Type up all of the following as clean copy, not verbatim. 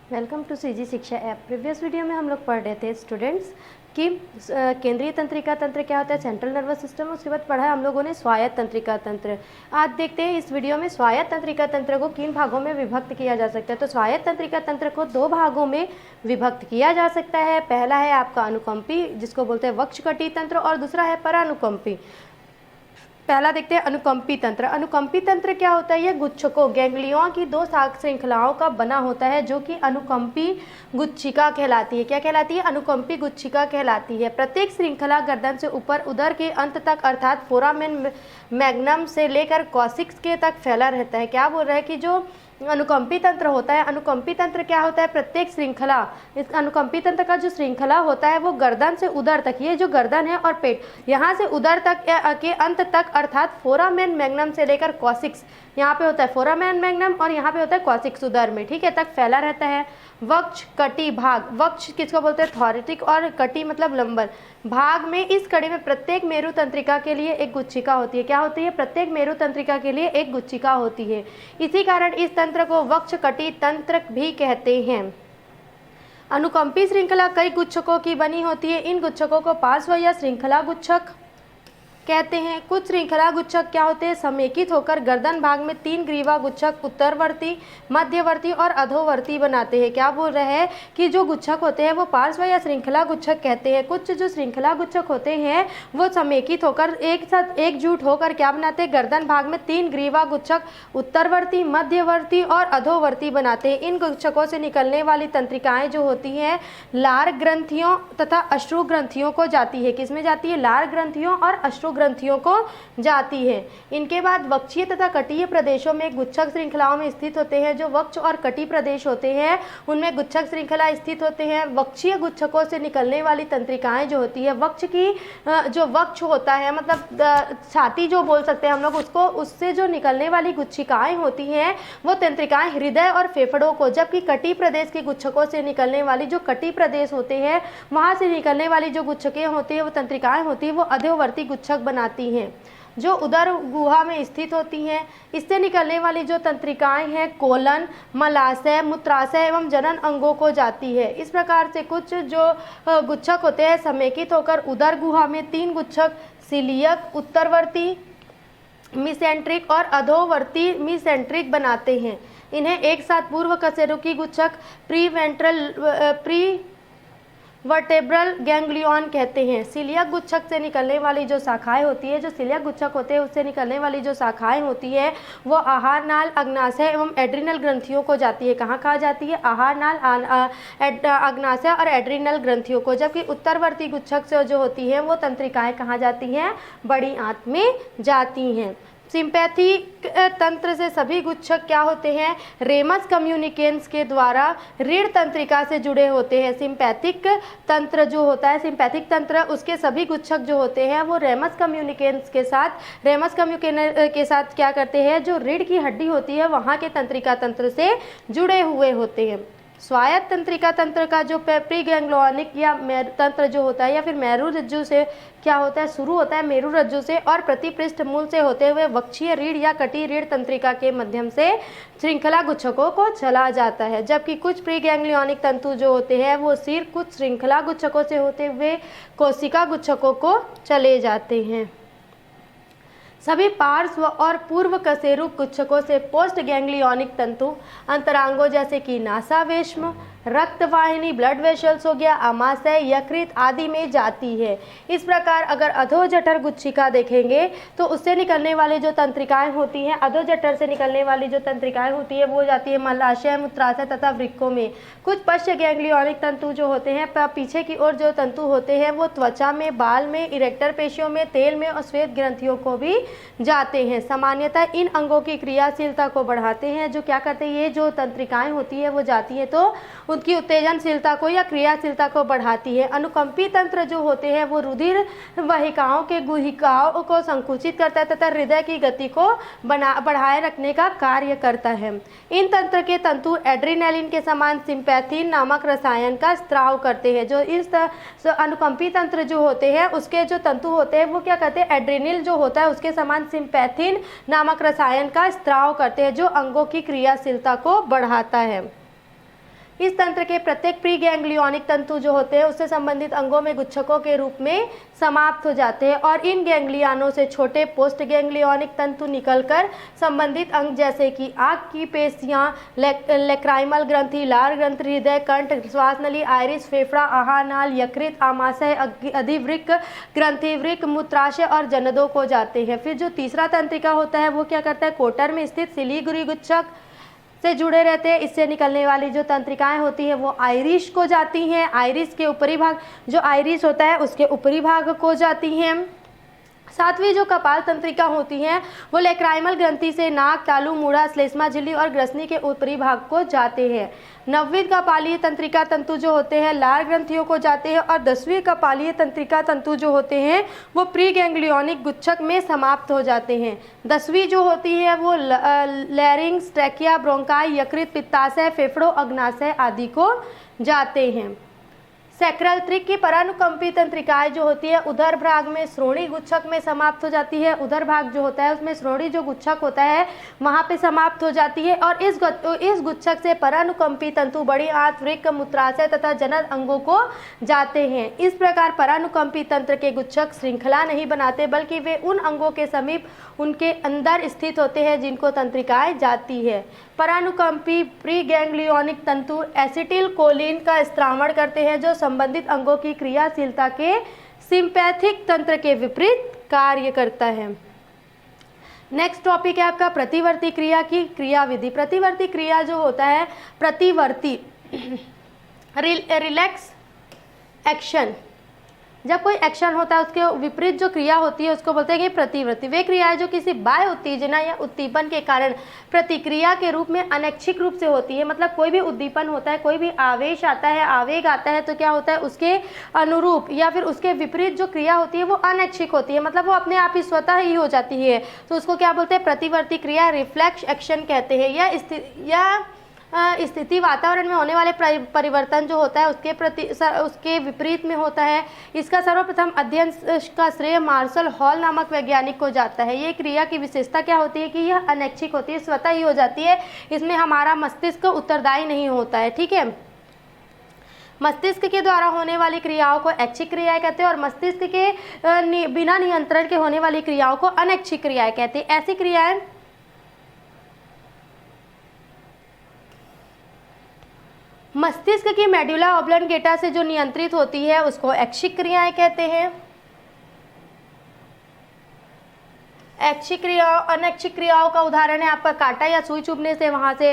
Welcome to CG शिक्षा app. Previous video में हम लोग पढ़ रहे थे स्टूडेंट्स कि केंद्रीय तंत्रिका तंत्र क्या होता है, सेंट्रल नर्वस सिस्टम। उसके बाद पढ़ा हम लोगों ने स्वायत्त तंत्रिका तंत्र। आज देखते हैं इस वीडियो में स्वायत्त तंत्रिका तंत्र को किन भागों में विभक्त किया जा सकता है। तो स्वायत्त तंत्रिका तंत्र को दो भागों में विभक्त किया जा सकता है। पहला है आपका अनुकंपी, जिसको बोलते हैं वक्षकटी तंत्र, और दूसरा है परानुकंपी। पहला देखते हैं अनुकंपी तंत्र। अनुकंपी तंत्र क्या होता है? ये गुच्छकों, गैंग्लियों की दो शाख श्रृंखलाओं का बना होता है, जो कि अनुकंपी गुच्छिका कहलाती है। क्या कहलाती है? अनुकंपी गुच्छिका कहलाती है। प्रत्येक श्रृंखला गर्दन से ऊपर उदर के अंत तक अर्थात फोरामेन मैग्नम से लेकर कॉसिक्स के तक फैला रहता है। क्या बोल रहा है कि जो अनुकंपी तंत्र होता है, अनुकंपी तंत्र क्या होता है? प्रत्येक श्रृंखला, इस अनुकंपी तंत्र का जो श्रृंखला होता है वो गर्दन से उदर तक, ये जो गर्दन है और पेट, यहाँ से उदर तक के अंत तक अर्थात फोरामेन मैग्नम से लेकर कॉसिक्स, यहाँ पे होता है फोरामेन मैग्नम और यहाँ पे होता है कॉसिक्स उदर में, ठीक है, तक फैला रहता है। वक्ष कटी भाग, वक्ष किसको बोलते हैं? थॉरेटिक, और कटी मतलब लंबर भाग में, इस कड़ी में प्रत्येक मेरु तंत्रिका के लिए एक गुच्छिका होती है। क्या होती है? प्रत्येक मेरु तंत्रिका के लिए एक गुच्छिका होती है। इसी कारण इस तंत्र को वक्ष कटी तंत्र भी कहते हैं। अनुकंपी श्रृंखला कई गुच्छकों की बनी होती है। इन गुच्छकों को पार्श्व या श्रृंखला गुच्छक कहते हैं। कुछ श्रृंखला गुच्छक क्या होते हैं? समेकित होकर गर्दन भाग में तीन ग्रीवा गुच्छक उत्तरवर्ती, मध्यवर्ती और अधोवर्ती बनाते हैं। क्या बोल रहे हैं कि जो गुच्छक होते हैं वो पार्श्व या श्रृंखला गुच्छक कहते हैं। कुछ जो श्रृंखला गुच्छक होते हैं वो समेकित होकर एक साथ एकजुट होकर क्या बनाते हैं? गर्दन भाग में तीन ग्रीवा गुच्छक उत्तरवर्ती, मध्यवर्ती और अधोवर्ती बनाते हैं। इन गुच्छकों से निकलने वाली तंत्रिकाएं जो होती हैं लार ग्रंथियों तथा अश्रु ग्रंथियों को जाती है। किसमें जाती है? लार ग्रंथियों और अश्रु ग्रंथियों को जाती है। इनके बाद वक्षीय तथा कटीय प्रदेशों में गुच्छक श्रृंखलाओं में स्थित होते हैं। जो वक्ष और कटी प्रदेश होते हैं उनमें गुच्छक श्रृंखला स्थित होते हैं। वक्षीय गुच्छकों से निकलने वाली तंत्रिकाएं जो होती है, वक्ष की जो वक्ष होता है मतलब छाती जो बोल सकते हैं हम लोग उसको, उससे जो निकलने वाली गुच्छिकाएं होती हैं वो तंत्रिकाएं हृदय और फेफड़ों को, जबकि कटी प्रदेश की गुच्छकों से निकलने वाली जो कटी प्रदेश होते हैं वहां से निकलने वाली जो गुच्छकें होती है वो तंत्रिकाएं होती है वो अधोवर्ती गुच्छक बनाती हैं, जो उदर गुहा में स्थित होती हैं। इससे निकलने वाली जो तंत्रिकाएं हैं कोलन, मलाशय, मूत्राशय एवं जनन अंगों को जाती है। इस प्रकार से कुछ जो गुच्छक होते हैं समेकित होकर उदर गुहा में तीन गुच्छक सिलियक, उत्तरवर्ती मिसेंट्रिक और अधोवर्ती मिसेंट्रिक बनाते हैं। इन्हें एक साथ पूर्व कशेरुकी गुच्छक, प्री वर्टेब्रल गैंग्लियन कहते हैं। सिलियक गुच्छक से निकलने वाली जो शाखाएं होती है, जो सिलियक गुच्छक होते हैं उससे निकलने वाली जो शाखाएं होती है वो आहार नाल, अग्नाशय एवं एड्रिनल ग्रंथियों को जाती है। कहाँ कहाँ जाती है? आहार नाल, अग्नाशय और एड्रिनल ग्रंथियों को। जबकि उत्तरवर्ती गुच्छक से जो होती है वो तंत्रिकाएं कहाँ जाती हैं? बड़ी आंत में जाती हैं। सिंपैथिक तंत्र से सभी गुच्छक क्या होते हैं? रेमस कम्युनिकेंस के द्वारा रीढ़ तंत्रिका से जुड़े होते हैं। सिंपैथिक तंत्र जो होता है, सिंपैथिक तंत्र, उसके सभी गुच्छक जो होते हैं वो रेमस कम्युनिकेंस के साथ क्या करते हैं? जो रीढ़ की हड्डी होती है वहाँ के तंत्रिका तंत्र से जुड़े हुए होते हैं। स्वायत्त तंत्रिका तंत्र का जो प्री गैंग्लियोनिक या तंत्र जो होता है या फिर मेरु रज्जु से क्या होता है? शुरू होता है मेरु रज्जु से और प्रतिपृष्ठ मूल से होते हुए वक्षीय रीढ़ या कटी रीढ़ तंत्रिका के माध्यम से श्रृंखला गुच्छकों को चला जाता है। जबकि कुछ प्री गैंग्लियोनिक तंतु जो होते हैं वो सिर्फ कुछ श्रृंखला गुच्छकों से होते हुए कोशिका गुच्छकों को चले जाते हैं। सभी पार्श्व और पूर्व कशेरु गुच्छकों से पोस्ट गैंग्लियोनिक तंतु अंतरांगों जैसे कि नासावेश्म, रक्तवाहिनी, ब्लड वेसल्स हो गया, आमाशय, यकृत आदि में जाती है। इस प्रकार अगर अधोजठर गुच्छिका देखेंगे तो उससे निकलने वाली जो तंत्रिकाएं होती हैं, अधोजठर से निकलने वाली जो तंत्रिकाएं होती है वो जाती है मलाशय, मूत्राशय तथा वृक्कों में। कुछ पश्च गैंग्लियोनिक तंतु जो होते हैं पीछे की ओर जो तंतु होते हैं वो त्वचा में, बाल में, इरेक्टर पेशियों में, तेल में और श्वेत ग्रंथियों को भी जाते हैं। सामान्यतः इन अंगों की क्रियाशीलता को बढ़ाते हैं। जो क्या करते हैं? ये जो तंत्रिकाएं होती है वो जाती है तो उनकी उत्तेजनशीलता को या क्रियाशीलता को बढ़ाती है। अनुकंपी तंत्र जो होते हैं वो रुधिर वाहिकाओं के गुहिकाओं को संकुचित करता है तथा हृदय की गति को बढ़ाए रखने का कार्य करता है। इन तंत्र के तंतु एड्रिनलिन के समान सिंपैथिन नामक रसायन का स्त्राव करते हैं। जो इस अनुकंपी तंत्र जो होते हैं उसके जो तंतु होते हैं वो क्या करते हैं? एड्रिनल जो होता है उसके समान सिंपैथिन नामक रसायन का स्त्राव करते हैं जो अंगों की क्रियाशीलता को बढ़ाता है। इस तंत्र के प्रत्येक प्री गैंग्लियोनिक तंतु जो होते हैं उससे संबंधित अंगों में गुच्छकों के रूप में समाप्त हो जाते हैं और इन गैंग्लियानों से छोटे पोस्ट गैंग्लियोनिक तंतु निकलकर संबंधित अंग जैसे कि आँख की पेशियां, लेक्राइमल ग्रंथि, लार ग्रंथि, हृदय, कंठ, श्वास नली, आइरिस, फेफड़ा, आहार नाल, यकृत, आमाशय, अधिवृक्क, ग्रंथिवृक्क, मूत्राशय और जननों को जाते हैं। फिर जो तीसरा तंत्रिका होता है वो क्या करता है, कोटर में स्थित सिलीगुड़ी गुच्छक से जुड़े रहते हैं। इससे निकलने वाली जो तंत्रिकाएं होती हैं वो आइरिस को जाती हैं। आइरिस के ऊपरी भाग, जो आइरिस होता है उसके ऊपरी भाग को जाती हैं। सातवीं जो कपाल तंत्रिका होती हैं वो लेक्राइमल ग्रंथि से नाक, तालू, मूढ़ा, श्लेष्मा झिल्ली और ग्रसनी के ऊपरी भाग को जाते हैं। नवीं कपालीय तंत्रिका तंतु जो होते हैं लार ग्रंथियों को जाते हैं और 10वीं कपालीय तंत्रिका तंतु जो होते हैं वो प्री गैंग्लियोनिक गुच्छक में समाप्त हो जाते हैं। 10वीं जो होती है वो लैरिंग्स, ट्रैकिया, ब्रोंकाई, यकृत, पित्ताशय, फेफड़ों, अग्नाशय आदि को जाते हैं। सैक्रल त्रिक की परानुकंपी तंत्रिकाएं जो होती है उदर भाग में श्रोणी गुच्छक में समाप्त हो जाती है। उदर भाग जो होता है उसमें श्रोणी जो गुच्छक होता है वहाँ पे समाप्त हो जाती है और इस गुच्छक से परानुकंपी तंतु बड़ी आंत, वृक्क, मूत्राशय तथा जनन अंगों को जाते हैं। इस प्रकार परानुकंपी तंत्र के गुच्छक श्रृंखला नहीं बनाते बल्कि वे उन अंगों के समीप उनके अंदर स्थित होते हैं जिनको तंत्रिकाएं जाती है। परानुकंपी प्री गैंग्लियोनिक तंतु एसिटिल कोलिन का स्त्रावण करते हैं जो संबंधित अंगों की क्रियाशीलता के सिंपैथिक तंत्र के विपरीत कार्य करता है। नेक्स्ट टॉपिक है आपका प्रतिवर्ती क्रिया की क्रियाविधि। प्रतिवर्ती क्रिया जो होता है, प्रतिवर्ती रिलैक्स एक्शन, जब कोई एक्शन होता है उसके विपरीत जो क्रिया होती है उसको बोलते हैं कि प्रतिवर्ती। वे क्रियाएं जो किसी बाह्य उत्तेजना या उद्दीपन के कारण प्रतिक्रिया के रूप में अनैच्छिक रूप से होती है। मतलब कोई भी उद्दीपन होता है, कोई भी आवेश आता है, आवेग आता है तो क्या होता है उसके अनुरूप या फिर उसके विपरीत जो क्रिया होती है वो अनैच्छिक होती है, मतलब वो अपने आप ही स्वतः ही हो जाती है। तो उसको क्या बोलते हैं, प्रतिवर्ती क्रिया, रिफ्लेक्स एक्शन कहते हैं। या स्थिति वातावरण में होने वाले परिवर्तन जो होता है उसके विपरीत में होता है। इसका सर्वप्रथम अध्ययन का श्रेय मार्शल हॉल नामक वैज्ञानिक को जाता है। ये क्रिया की विशेषता क्या होती है कि यह अनैच्छिक होती है, स्वतः ही हो जाती है, इसमें हमारा मस्तिष्क उत्तरदायी नहीं होता है। ठीक है, मस्तिष्क के द्वारा होने वाली क्रियाओं को ऐच्छिक क्रियाएं कहते हैं और मस्तिष्क के बिना नियंत्रण के होने वाली क्रियाओं को अनैच्छिक क्रियाएं कहते हैं। ऐसी क्रियाएं मस्तिष्क की मेडुला ऑब्लंगेटा से जो नियंत्रित होती है उसको ऐच्छिक क्रियाएं कहते हैं। ऐच्छिक क्रियाओं, अनैच्छिक क्रियाओं का उदाहरण है आपका कांटा या सुई चुभने से वहां से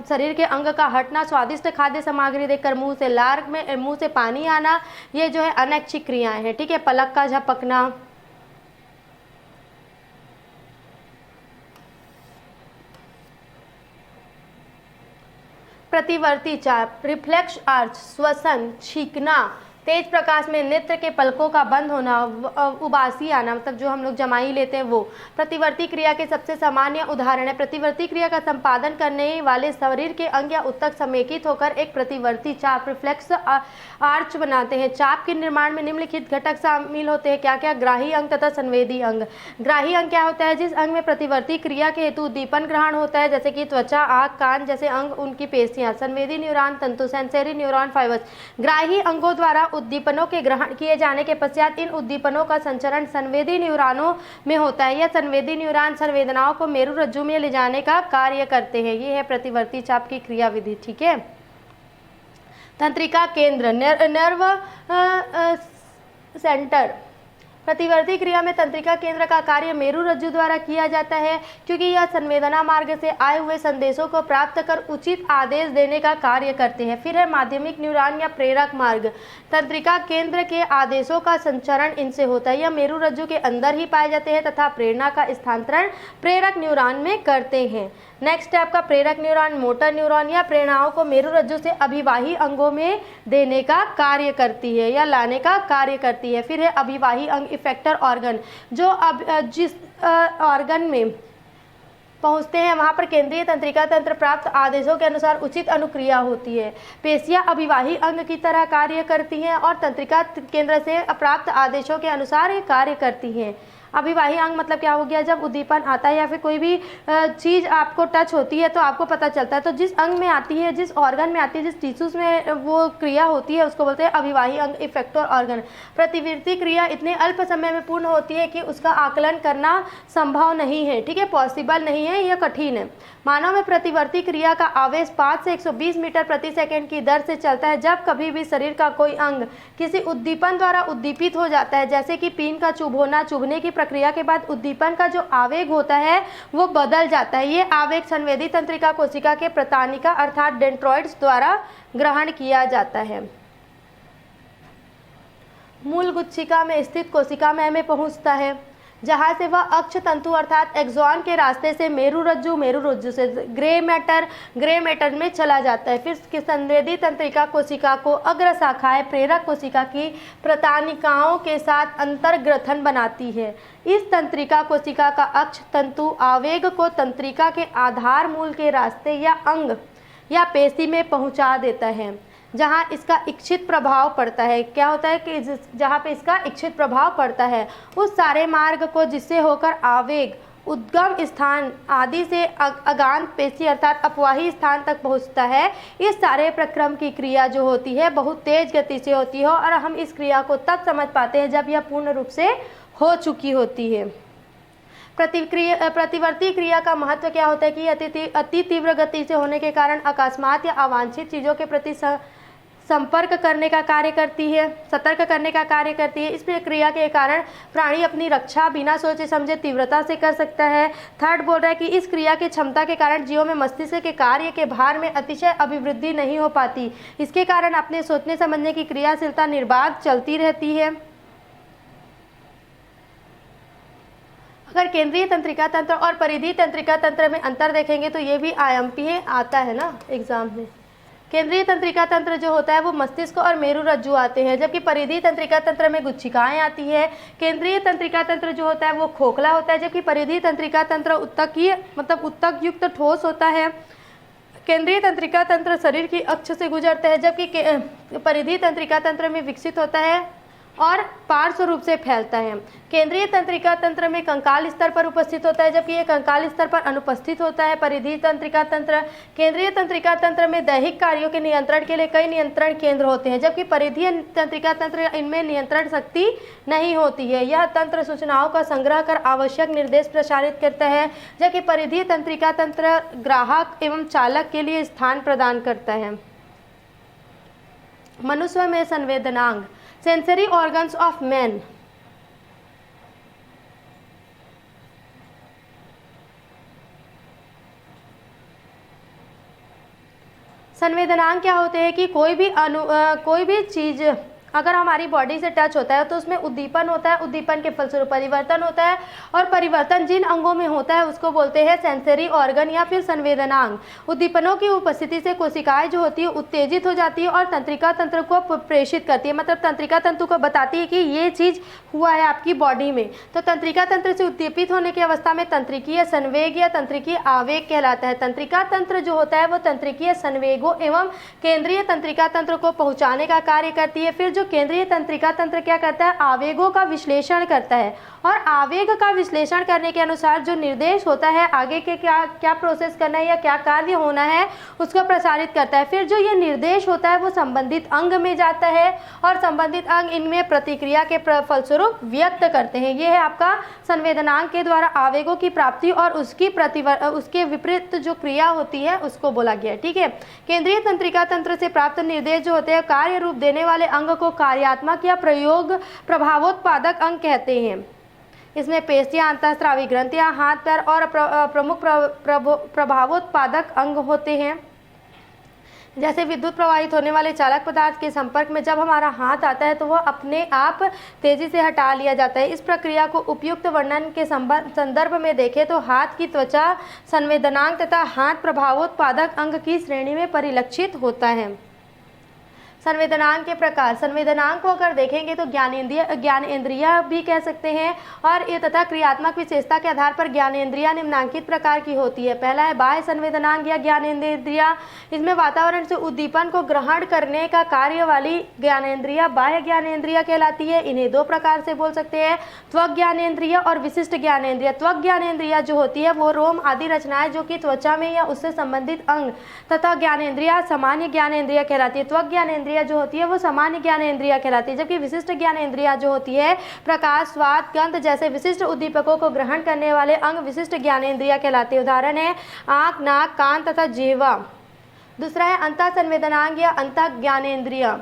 शरीर के अंग का हटना, स्वादिष्ट खाद्य सामग्री देखकर मुंह से पानी आना, ये जो है अनैच्छिक क्रियाएं हैं। ठीक है, पलक का झपकना। प्रतिवर्ती चाप, रिफ्लेक्स आर्च, श्वसन, छींकना, तेज प्रकाश में नेत्र के पलकों का बंद होना, उबासी आना, मतलब जो हम लोग जमाई लेते हैं वो प्रतिवर्ती क्रिया के सबसे सामान्य उदाहरण है। प्रतिवर्ती क्रिया का संपादन करने वाले शरीर के अंग या उत्तक समेकित होकर एक प्रतिवर्ती चाप, रिफ्लेक्स आर्च बनाते हैं। चाप के निर्माण में निम्नलिखित घटक शामिल होते हैं। क्या क्या? ग्राही अंग तथा संवेदी अंग। ग्राही अंग क्या होता है? जिस अंग में प्रतिवर्ती क्रिया के हेतु उद्दीपन ग्रहण होता है, जैसे कि त्वचा, आँख, कान जैसे अंग, उनकी पेशियां। संवेदी न्यूरॉन तंतु, सेंसरी न्यूरॉन फाइबर्स। ग्राही अंगों द्वारा उद्दीपनों के ग्रहण किए जाने के पश्चात इन उद्दीपनों का संचरण संवेदी न्यूरॉनों में होता है। यह संवेदी न्यूरॉन संवेदनाओं को मेरुरज्जु में ले जाने का कार्य करते हैं। ये है प्रतिवर्ती चाप की क्रियाविधि। ठीक है, तंत्रिका केंद्र, नर्व सेंटर। प्रतिवर्ती क्रिया में तंत्रिका केंद्र का कार्य मेरुरज्जु द्वारा किया जाता है, क्योंकि यह संवेदना मार्ग से आए हुए संदेशों को प्राप्त कर उचित आदेश देने का कार्य करते हैं। फिर है माध्यमिक न्यूरॉन या प्रेरक मार्ग। तंत्रिका केंद्र के आदेशों का संचरण इनसे होता है। यह मेरुरज्जु के अंदर ही पाए जाते हैं तथा प्रेरणा का स्थानांतरण प्रेरक न्यूरॉन में करते हैं। नेक्स्ट है आपका प्रेरक न्यूरॉन, मोटर न्यूरॉन या प्रेरणाओं को मेरुरज्जु से अभिवाही अंगों में देने का कार्य करती है या लाने का कार्य करती है। फिर है अभिवाही अंग, इफेक्टर ऑर्गन, जो जिस ऑर्गन में पहुंचते हैं वहां पर केंद्रीय तंत्रिका तंत्र प्राप्त आदेशों के अनुसार उचित अनुक्रिया होती है। पेशियां अभिवाही अंग की तरह कार्य करती हैं और तंत्रिका केंद्र से प्राप्त आदेशों के अनुसार ये कार्य करती हैं। अभिवाही अंग मतलब क्या हो गया, जब उद्दीपन आता है या फिर कोई भी चीज़ आपको टच होती है तो आपको पता चलता है। तो जिस अंग में आती है, जिस ऑर्गन में आती है, जिस टिश्यूज में वो क्रिया होती है उसको बोलते हैं अभिवाही अंग, इफेक्टर ऑर्गन। प्रतिवर्ती क्रिया इतने अल्प समय में पूर्ण होती है कि उसका आकलन करना संभव नहीं है, ठीक है, पॉसिबल नहीं है, यह कठिन है। मानव में प्रतिवर्ती क्रिया का आवेश 5 से 120 मीटर प्रति सेकंड की दर से चलता है। जब कभी भी शरीर का कोई अंग किसी उद्दीपन द्वारा उद्दीपित हो जाता है, जैसे कि पीन का चुभ होना, चुभने की प्रक्रिया के बाद उद्दीपन का जो आवेग होता है वो बदल जाता है। ये आवेग संवेदी तंत्रिका कोशिका के प्रतानिका अर्थात डेंड्रॉइड्स द्वारा ग्रहण किया जाता है। मूल गुच्छिका में स्थित कोशिका में पहुंचता है, जहाँ से वह अक्ष तंतु अर्थात एक्सॉन के रास्ते से मेरुरज्जु से ग्रे मैटर में चला जाता है। फिर संवेदी तंत्रिका कोशिका को अग्र शाखाएं प्रेरक कोशिका की प्रतानिकाओं के साथ अंतर्ग्रथन बनाती है। इस तंत्रिका कोशिका का अक्ष तंतु आवेग को तंत्रिका के आधार मूल के रास्ते या अंग या पेशी में पहुंचा देता है, जहाँ इसका इच्छित प्रभाव पड़ता है। क्या होता है कि जहाँ पे इसका इच्छित प्रभाव पड़ता है उस सारे मार्ग को जिससे होकर आवेग उद्गम स्थान आदि से अगांत पेशी अर्थात अपवाही स्थान तक पहुँचता है। इस सारे प्रक्रम की क्रिया जो होती है बहुत तेज गति से होती है और हम इस क्रिया को तब समझ पाते हैं जब यह पूर्ण रूप से हो चुकी होती है। प्रतिवर्ती क्रिया का महत्व क्या होता है कि अति तीव्र गति से होने के कारण अकस्मात या अवांछित चीज़ों के प्रति संपर्क करने का कार्य करती है, सतर्क करने का कार्य करती है। इस प्रक्रिया के कारण प्राणी अपनी रक्षा बिना सोचे समझे तीव्रता से कर सकता है। थर्ड बोल रहा है कि इस क्रिया की क्षमता के कारण जीवों में मस्तिष्क के कार्य के भार में अतिशय अभिवृद्धि नहीं हो पाती। इसके कारण अपने सोचने समझने की क्रियाशीलता निर्बाध चलती रहती है। अगर केंद्रीय तंत्रिका तंत्र और परिधीय तंत्रिका तंत्र में अंतर देखेंगे तो ये भी IMP आता है ना एग्जाम में। केंद्रीय तंत्रिका तंत्र जो होता है वो मस्तिष्क और मेरुरज्जु आते हैं, जबकि परिधीय तंत्रिका तंत्र में गुच्छिकाएं आती है। केंद्रीय तंत्रिका तंत्र जो होता है वो खोखला होता है, जबकि परिधीय तंत्रिका तंत्र उत्तकीय मतलब उत्तक युक्त ठोस होता है। केंद्रीय तंत्रिका तंत्र शरीर की अक्ष से गुजरता है, जबकि परिधीय तंत्रिका तंत्र में विकसित होता है और पार्श्व रूप से फैलता है। केंद्रीय तंत्रिका तंत्र में कंकाल स्तर पर उपस्थित होता है, जबकि यह कंकाल स्तर पर अनुपस्थित होता है। परिधीय तंत्रिका तंत्र केंद्रीय तंत्रिका तंत्र में दैहिक कार्यों के नियंत्रण के लिए कई नियंत्रण केंद्र होते हैं, जबकि परिधीय तंत्रिका तंत्र इनमें नियंत्रण शक्ति नहीं होती है। यह तंत्र सूचनाओं का संग्रह कर आवश्यक निर्देश प्रसारित करता है, जबकि परिधीय तंत्रिका तंत्र ग्राहक एवं चालक के लिए स्थान प्रदान करता है। मनुष्य में संवेदनांग सेंसरी ऑर्गन्स ऑफ मैन। संवेदनांग क्या होते हैं कि कोई भी चीज़ अगर हमारी बॉडी से टच होता है तो उसमें उद्दीपन होता है, उद्दीपन के फलस्वरूप परिवर्तन होता है और परिवर्तन जिन अंगों में होता है उसको बोलते हैं सेंसरी ऑर्गन या फिर संवेदनांग। उद्दीपनों की उपस्थिति से कोशिकाएं जो होती है उत्तेजित हो जाती है और तंत्रिका तंत्र को प्रेषित करती है, मतलब तंत्रिका तंत्र को बताती है कि ये चीज़ हुआ है आपकी बॉडी में। तो तंत्रिका तंत्र से उद्दीपित होने की अवस्था में तंत्रिकीय संवेग या तंत्रिकीय आवेग कहलाता है। तंत्रिका तंत्र जो होता है वो तंत्रिकीय संवेगों एवं केंद्रीय तंत्रिका तंत्र को पहुँचाने का कार्य करती है। फिर जो केंद्रीय तंत्रिका तंत्र क्या करता है, आवेगों का विश्लेषण करता है और आवेग का विश्लेषण करने के अनुसार जो निर्देश होता है आगे के क्या प्रोसेस करना है या क्या कार्य होना है उसको प्रसारित करता है। फिर जो ये निर्देश होता है वो संबंधित अंग में जाता है और संबंधित अंग इनमें प्रतिक्रिया के फलस्वरूप व्यक्त करते हैं। ये है आपका संवेदनांग के द्वारा आवेगों की प्राप्ति और उसके विपरीत जो क्रिया होती है उसको बोला गया है, ठीक है। केंद्रीय तंत्रिका तंत्र से प्राप्त निर्देश जो होते हैं कार्य रूप देने वाले अंग को कार्यात्मक या प्रभावोत्पादक अंग कहते हैं। इसमें पेशियां, अंतःस्रावी ग्रंथियां, हाथ पैर और प्रमुख प्रभावोत्पादक अंग होते हैं। जैसे विद्युत प्रवाहित होने वाले चालक पदार्थ के संपर्क में जब हमारा हाथ आता है तो वह अपने आप तेजी से हटा लिया जाता है। इस प्रक्रिया को उपयुक्त वर्णन के संदर्भ में देखें तो हाथ की त्वचा संवेदनांग तथा हाथ प्रभावोत्पादक अंग की श्रेणी में परिलक्षित होता है। संवेदनांग के प्रकार, संवेदनांग को अगर देखेंगे तो ज्ञानेंद्रिय भी कह सकते हैं, और ये तथा क्रियात्मक विशेषता के आधार पर ज्ञानेंद्रिय निम्नलिखित प्रकार की होती है। पहला है बाह्य संवेदनांग या ज्ञानेंद्रिय। इसमें वातावरण से उद्दीपन को ग्रहण करने का कार्य वाली ज्ञानेंद्रिय बाह्य ज्ञानेंद्रिय कहलाती है। इन्हें दो प्रकार से बोल सकते हैं, त्वक ज्ञानेंद्रिय और विशिष्ट ज्ञानेंद्रिय। त्वक ज्ञानेंद्रिय जो होती है वो रोम आदि रचनाएं जो कि त्वचा में या उससे संबंधित अंग तथा ज्ञानेंद्रिय सामान्य ज्ञानेंद्रिय कहलाती है। त्वक ज्ञानेंद्रिय जो होती है वो सामान्य ज्ञानेंद्रिय कहलाती है, जबकि विशिष्ट ज्ञानेंद्रिय जो होती है प्रकाश, स्वाद, गंध जैसे विशिष्ट उद्दीपकों को ग्रहण करने वाले अंग विशिष्ट ज्ञानेंद्रिय कहलाते हैं। उदाहरण है आंख, नाक, कान तथा जिह्वा। दूसरा है अंतः संवेदनांग या अंतः ज्ञानेंद्रिय।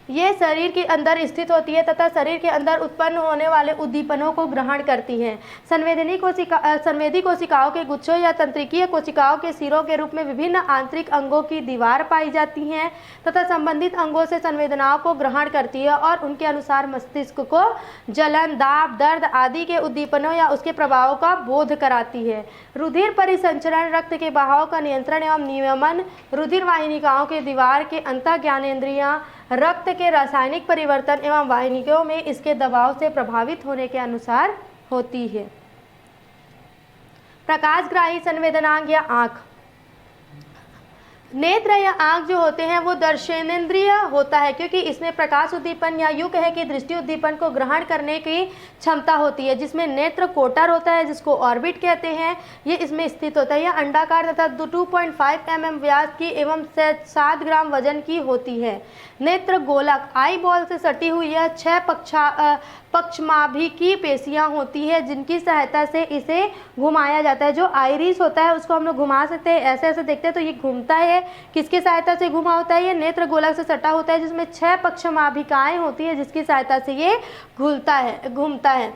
ये शरीर के अंदर स्थित होती है तथा शरीर के अंदर उत्पन्न होने वाले उद्दीपनों को ग्रहण करती हैं। संवेदी कोशिकाओं के गुच्छों या तंत्रिकीय कोशिकाओं के सिरों के रूप में विभिन्न आंतरिक अंगों की दीवार पाई जाती हैं तथा संबंधित अंगों से संवेदनाओं को ग्रहण करती है और उनके अनुसार मस्तिष्क को जलन, दाब, दर्द आदि के उद्दीपनों या उसके प्रभावों का बोध कराती है। रुधिर परिसंचरण, रक्त के बहाव का नियंत्रण एवं नियमन रुधिर वाहिनिकाओं के दीवार के अंतः ज्ञानेंद्रियां रक्त के रासायनिक परिवर्तन एवं वाहिनियों में इसके दबाव से प्रभावित होने के अनुसार होती है। प्रकाशग्राही संवेदनांग या आँख। नेत्र या आँख जो होते हैं वो दर्शनेंद्रिय होता है, क्योंकि इसमें प्रकाश उद्दीपन या यूं कहे कि दृष्टि उद्दीपन को ग्रहण करने की क्षमता होती है, जिसमें नेत्र कोटर होता है जिसको ऑर्बिट कहते हैं, ये इसमें स्थित होता है। यह अंडाकार तथा 2.5 mm व्यास की एवं 7 ग्राम वजन की होती है। नेत्र गोलक आई बॉल से सटी हुई यह 6 पक्षमाभिकी पेशियां होती है जिनकी सहायता से इसे घुमाया जाता है। जो आइरिस होता है उसको हम लोग घुमा सकते हैं, ऐसे ऐसे देखते हैं तो ये घूमता है। किसकी सहायता से घुमा होता है? ये नेत्र गोलक से सटा होता है जिसमें 6 पक्षमाभिकाएं होती है जिसकी सहायता से ये घूमता है।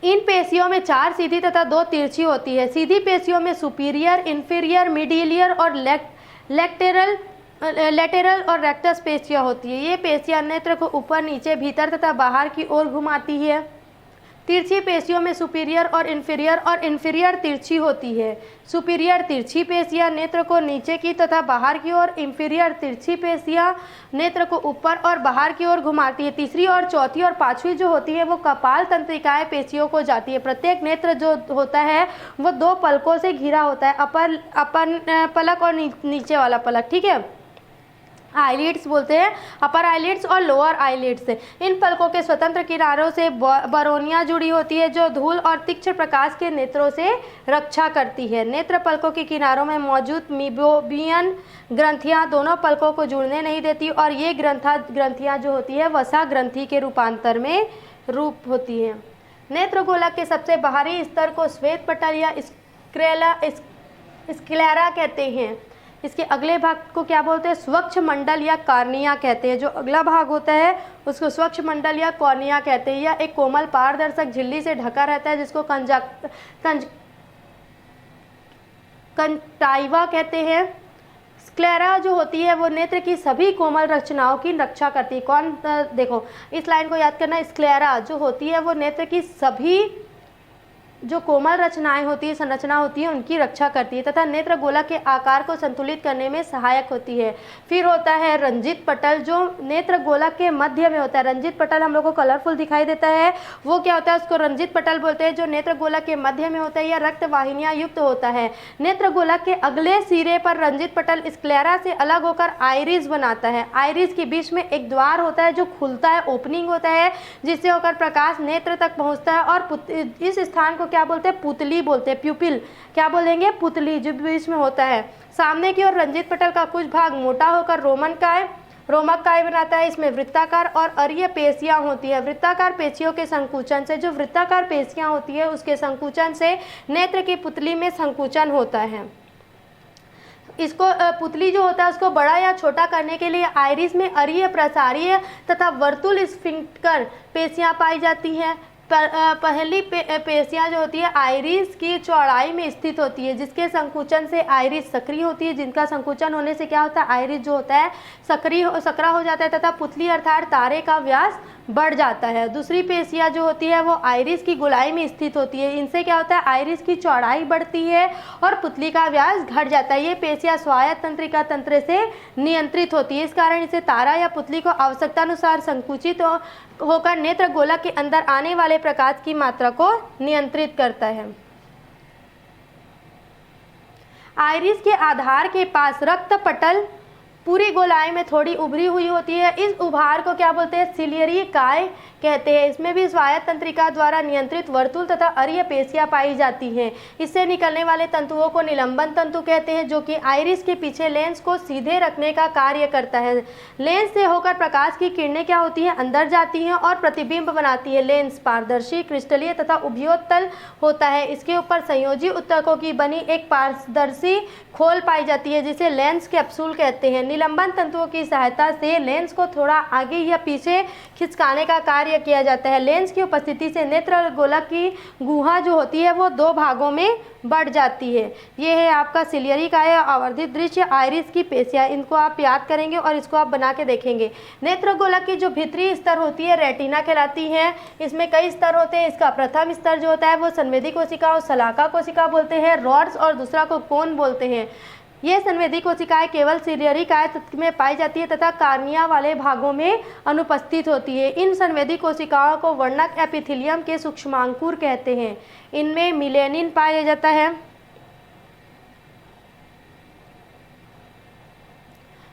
इन पेशियों में 4 सीधी तथा 2 तिरछी होती है। सीधी पेशियों में सुपीरियर, इंफीरियर, मिडिलियर और लेटेरल और रेक्टस पेशियां होती है। ये पेशियां नेत्र को ऊपर, नीचे, भीतर तथा बाहर की ओर घुमाती है। तिरछी पेशियों में सुपीरियर और इंफीरियर तिरछी होती है। सुपीरियर तिरछी पेशियां नेत्र को नीचे की तथा बाहर की ओर, इंफीरियर तिरछी पेशियां नेत्र को ऊपर और बाहर की ओर घुमाती है। तीसरी और चौथी और पांचवी जो होती है वो कपाल तंत्रिकाएं पेशियों को जाती है। प्रत्येक नेत्र जो होता है वो 2 पलकों से घिरा होता है, अपर पलक और नीचे वाला पलक, ठीक है। आईलिड्स बोलते हैं, अपर आईलिड्स और लोअर आईलिड्स। इन पलकों के स्वतंत्र किनारों से बरोनिया जुड़ी होती है जो धूल और तीक्ष्ण प्रकाश के नेत्रों से रक्षा करती है। नेत्र पलकों के किनारों में मौजूद मीबोबियन ग्रंथियां दोनों पलकों को जुड़ने नहीं देती और ये ग्रंथियां जो होती है वसा ग्रंथि के रूपांतर में रूप होती है। नेत्र गोलक के सबसे बाहरी स्तर को श्वेत पटल या स्क्लेरा कहते हैं। इसके अगले भाग को क्या बोलते हैं? स्वच्छ मंडल या कॉर्निया कहते हैं। जो अगला भाग होता है उसको स्वच्छ मंडल या कॉर्निया कहते हैं। यह एक कोमल पारदर्शक झिल्ली से ढका रहता है जिसको कंटाइवा कहते हैं। स्क्लेरा जो होती है वो नेत्र की सभी कोमल रचनाओं की रक्षा करती है। देखो इस लाइन को याद करना, स्क्लेरा जो होती है वो नेत्र की सभी जो कोमल रचनाएं होती है, संरचना होती है, उनकी रक्षा करती है तथा नेत्र गोलक के आकार को संतुलित करने में सहायक होती है। फिर होता है रंजित पटल जो नेत्र गोलक के मध्य में होता है। रंजित पटल हम लोग को कलरफुल दिखाई देता है, वो क्या होता है? उसको रंजित पटल बोलते हैं, जो नेत्र गोलक के मध्य में होता है। यह रक्त वाहिनियां युक्त होता है। नेत्र गोलक के अगले सिरे पर रंजित पटल स्क्लेरा से अलग होकर आइरिस बनाता है। आइरिस के बीच में एक द्वार होता है जो खुलता है, ओपनिंग होता है, जिससे होकर प्रकाश नेत्र तक पहुंचता है और इस स्थान को क्या बोलते हैं? पुतली बोलते हैं। प्यूपिल क्या बोलेंगे? पुतली, जो बीच में होता है। सामने की ओर रंजित पटल का कुछ भाग मोटा होकर रोमक काय बनाता है। इसमें वृत्ताकार और अरीय पेशियां होती है। वृत्ताकार पेशियों के संकुचन से, जो वृत्ताकार पेशियां होती है उसके संकुचन से नेत्र की पुतली में संकुचन होता है। इसको पुतली जो होता है उसको बड़ा या छोटा करने के लिए आइरिस में अरीय, प्रसारीय तथा वर्तुल स्फिंक्टर पेशियां पाई जाती हैं। पहली पेशियां जो होती है आइरिस की चौड़ाई में स्थित होती है, जिसके संकुचन से आइरिस सक्रिय होती है। जिनका संकुचन होने से क्या होता है? आइरिस जो होता है सक्रा हो जाता है तथा पुतली अर्थात तारे का व्यास बढ़ जाता है। दूसरी पेशिया जो होती है वो आइरिस की गोलाई में स्थित होती है। इनसे क्या होता है, आइरिस की चौड़ाई बढ़ती है और पुतली का व्यास घट जाता है। ये पेशिया स्वायत्त तंत्रिका तंत्र से नियंत्रित होती है। इस कारण इसे तारा या पुतली को आवश्यकतानुसार संकुचित होकर नेत्र गोलक के अंदर आने वाले प्रकाश की मात्रा को नियंत्रित करता है। आइरिस के आधार के पास रक्त पटल पूरी गोलाई में थोड़ी उभरी हुई होती है। इस उभार को क्या बोलते हैं, सिलियरी काय कहते हैं। इसमें भी स्वायत्त तंत्रिका द्वारा नियंत्रित वर्तुल तथा अरीय पेशियां पाई जाती हैं। इससे निकलने वाले तंतुओं को निलंबन तंतु कहते हैं, जो कि आइरिस के पीछे लेंस को सीधे रखने का कार्य करता है। लेंस से होकर प्रकाश की किरणें क्या होती हैं, अंदर जाती हैं और प्रतिबिंब बनाती है। लेंस पारदर्शी, क्रिस्टलीय तथा उभयोत्तल होता है। इसके ऊपर संयोजी उत्तकों की बनी एक पारदर्शी खोल पाई जाती है, जिसे लेंस कैप्सूल कहते हैं। निलंबन तंतुओं की सहायता से लेंस को थोड़ा आगे या पीछे खिसकाने का कार्य किया जाता है। लेंस की उपस्थिति से नेत्र गोलक की गुहा जो होती है वो दो भागों में बढ़ जाती है। ये है आपका सिलियरी काय आवर्धित दृश्य, आइरिस की पेशिया। इनको आप याद करेंगे और इसको आप बना के देखेंगे। नेत्र गोलक की जो भीतरी स्तर होती है रेटिना कहलाती है। इसमें कई स्तर होते हैं। इसका प्रथम स्तर जो होता है वो संवेदी कोशिका और शलाका कोशिका बोलते हैं, रॉड्स, और दूसरा को कोन बोलते हैं। ये संवेदी कोशिकाएं केवल सिलियरी काय में पाई जाती है तथा कार्निया वाले भागों में अनुपस्थित होती है। इन संवेदी कोशिकाओं को वर्णक एपिथेलियम के सूक्ष्मांकुर कहते हैं। इनमें मिलेनिन पाया जाता है।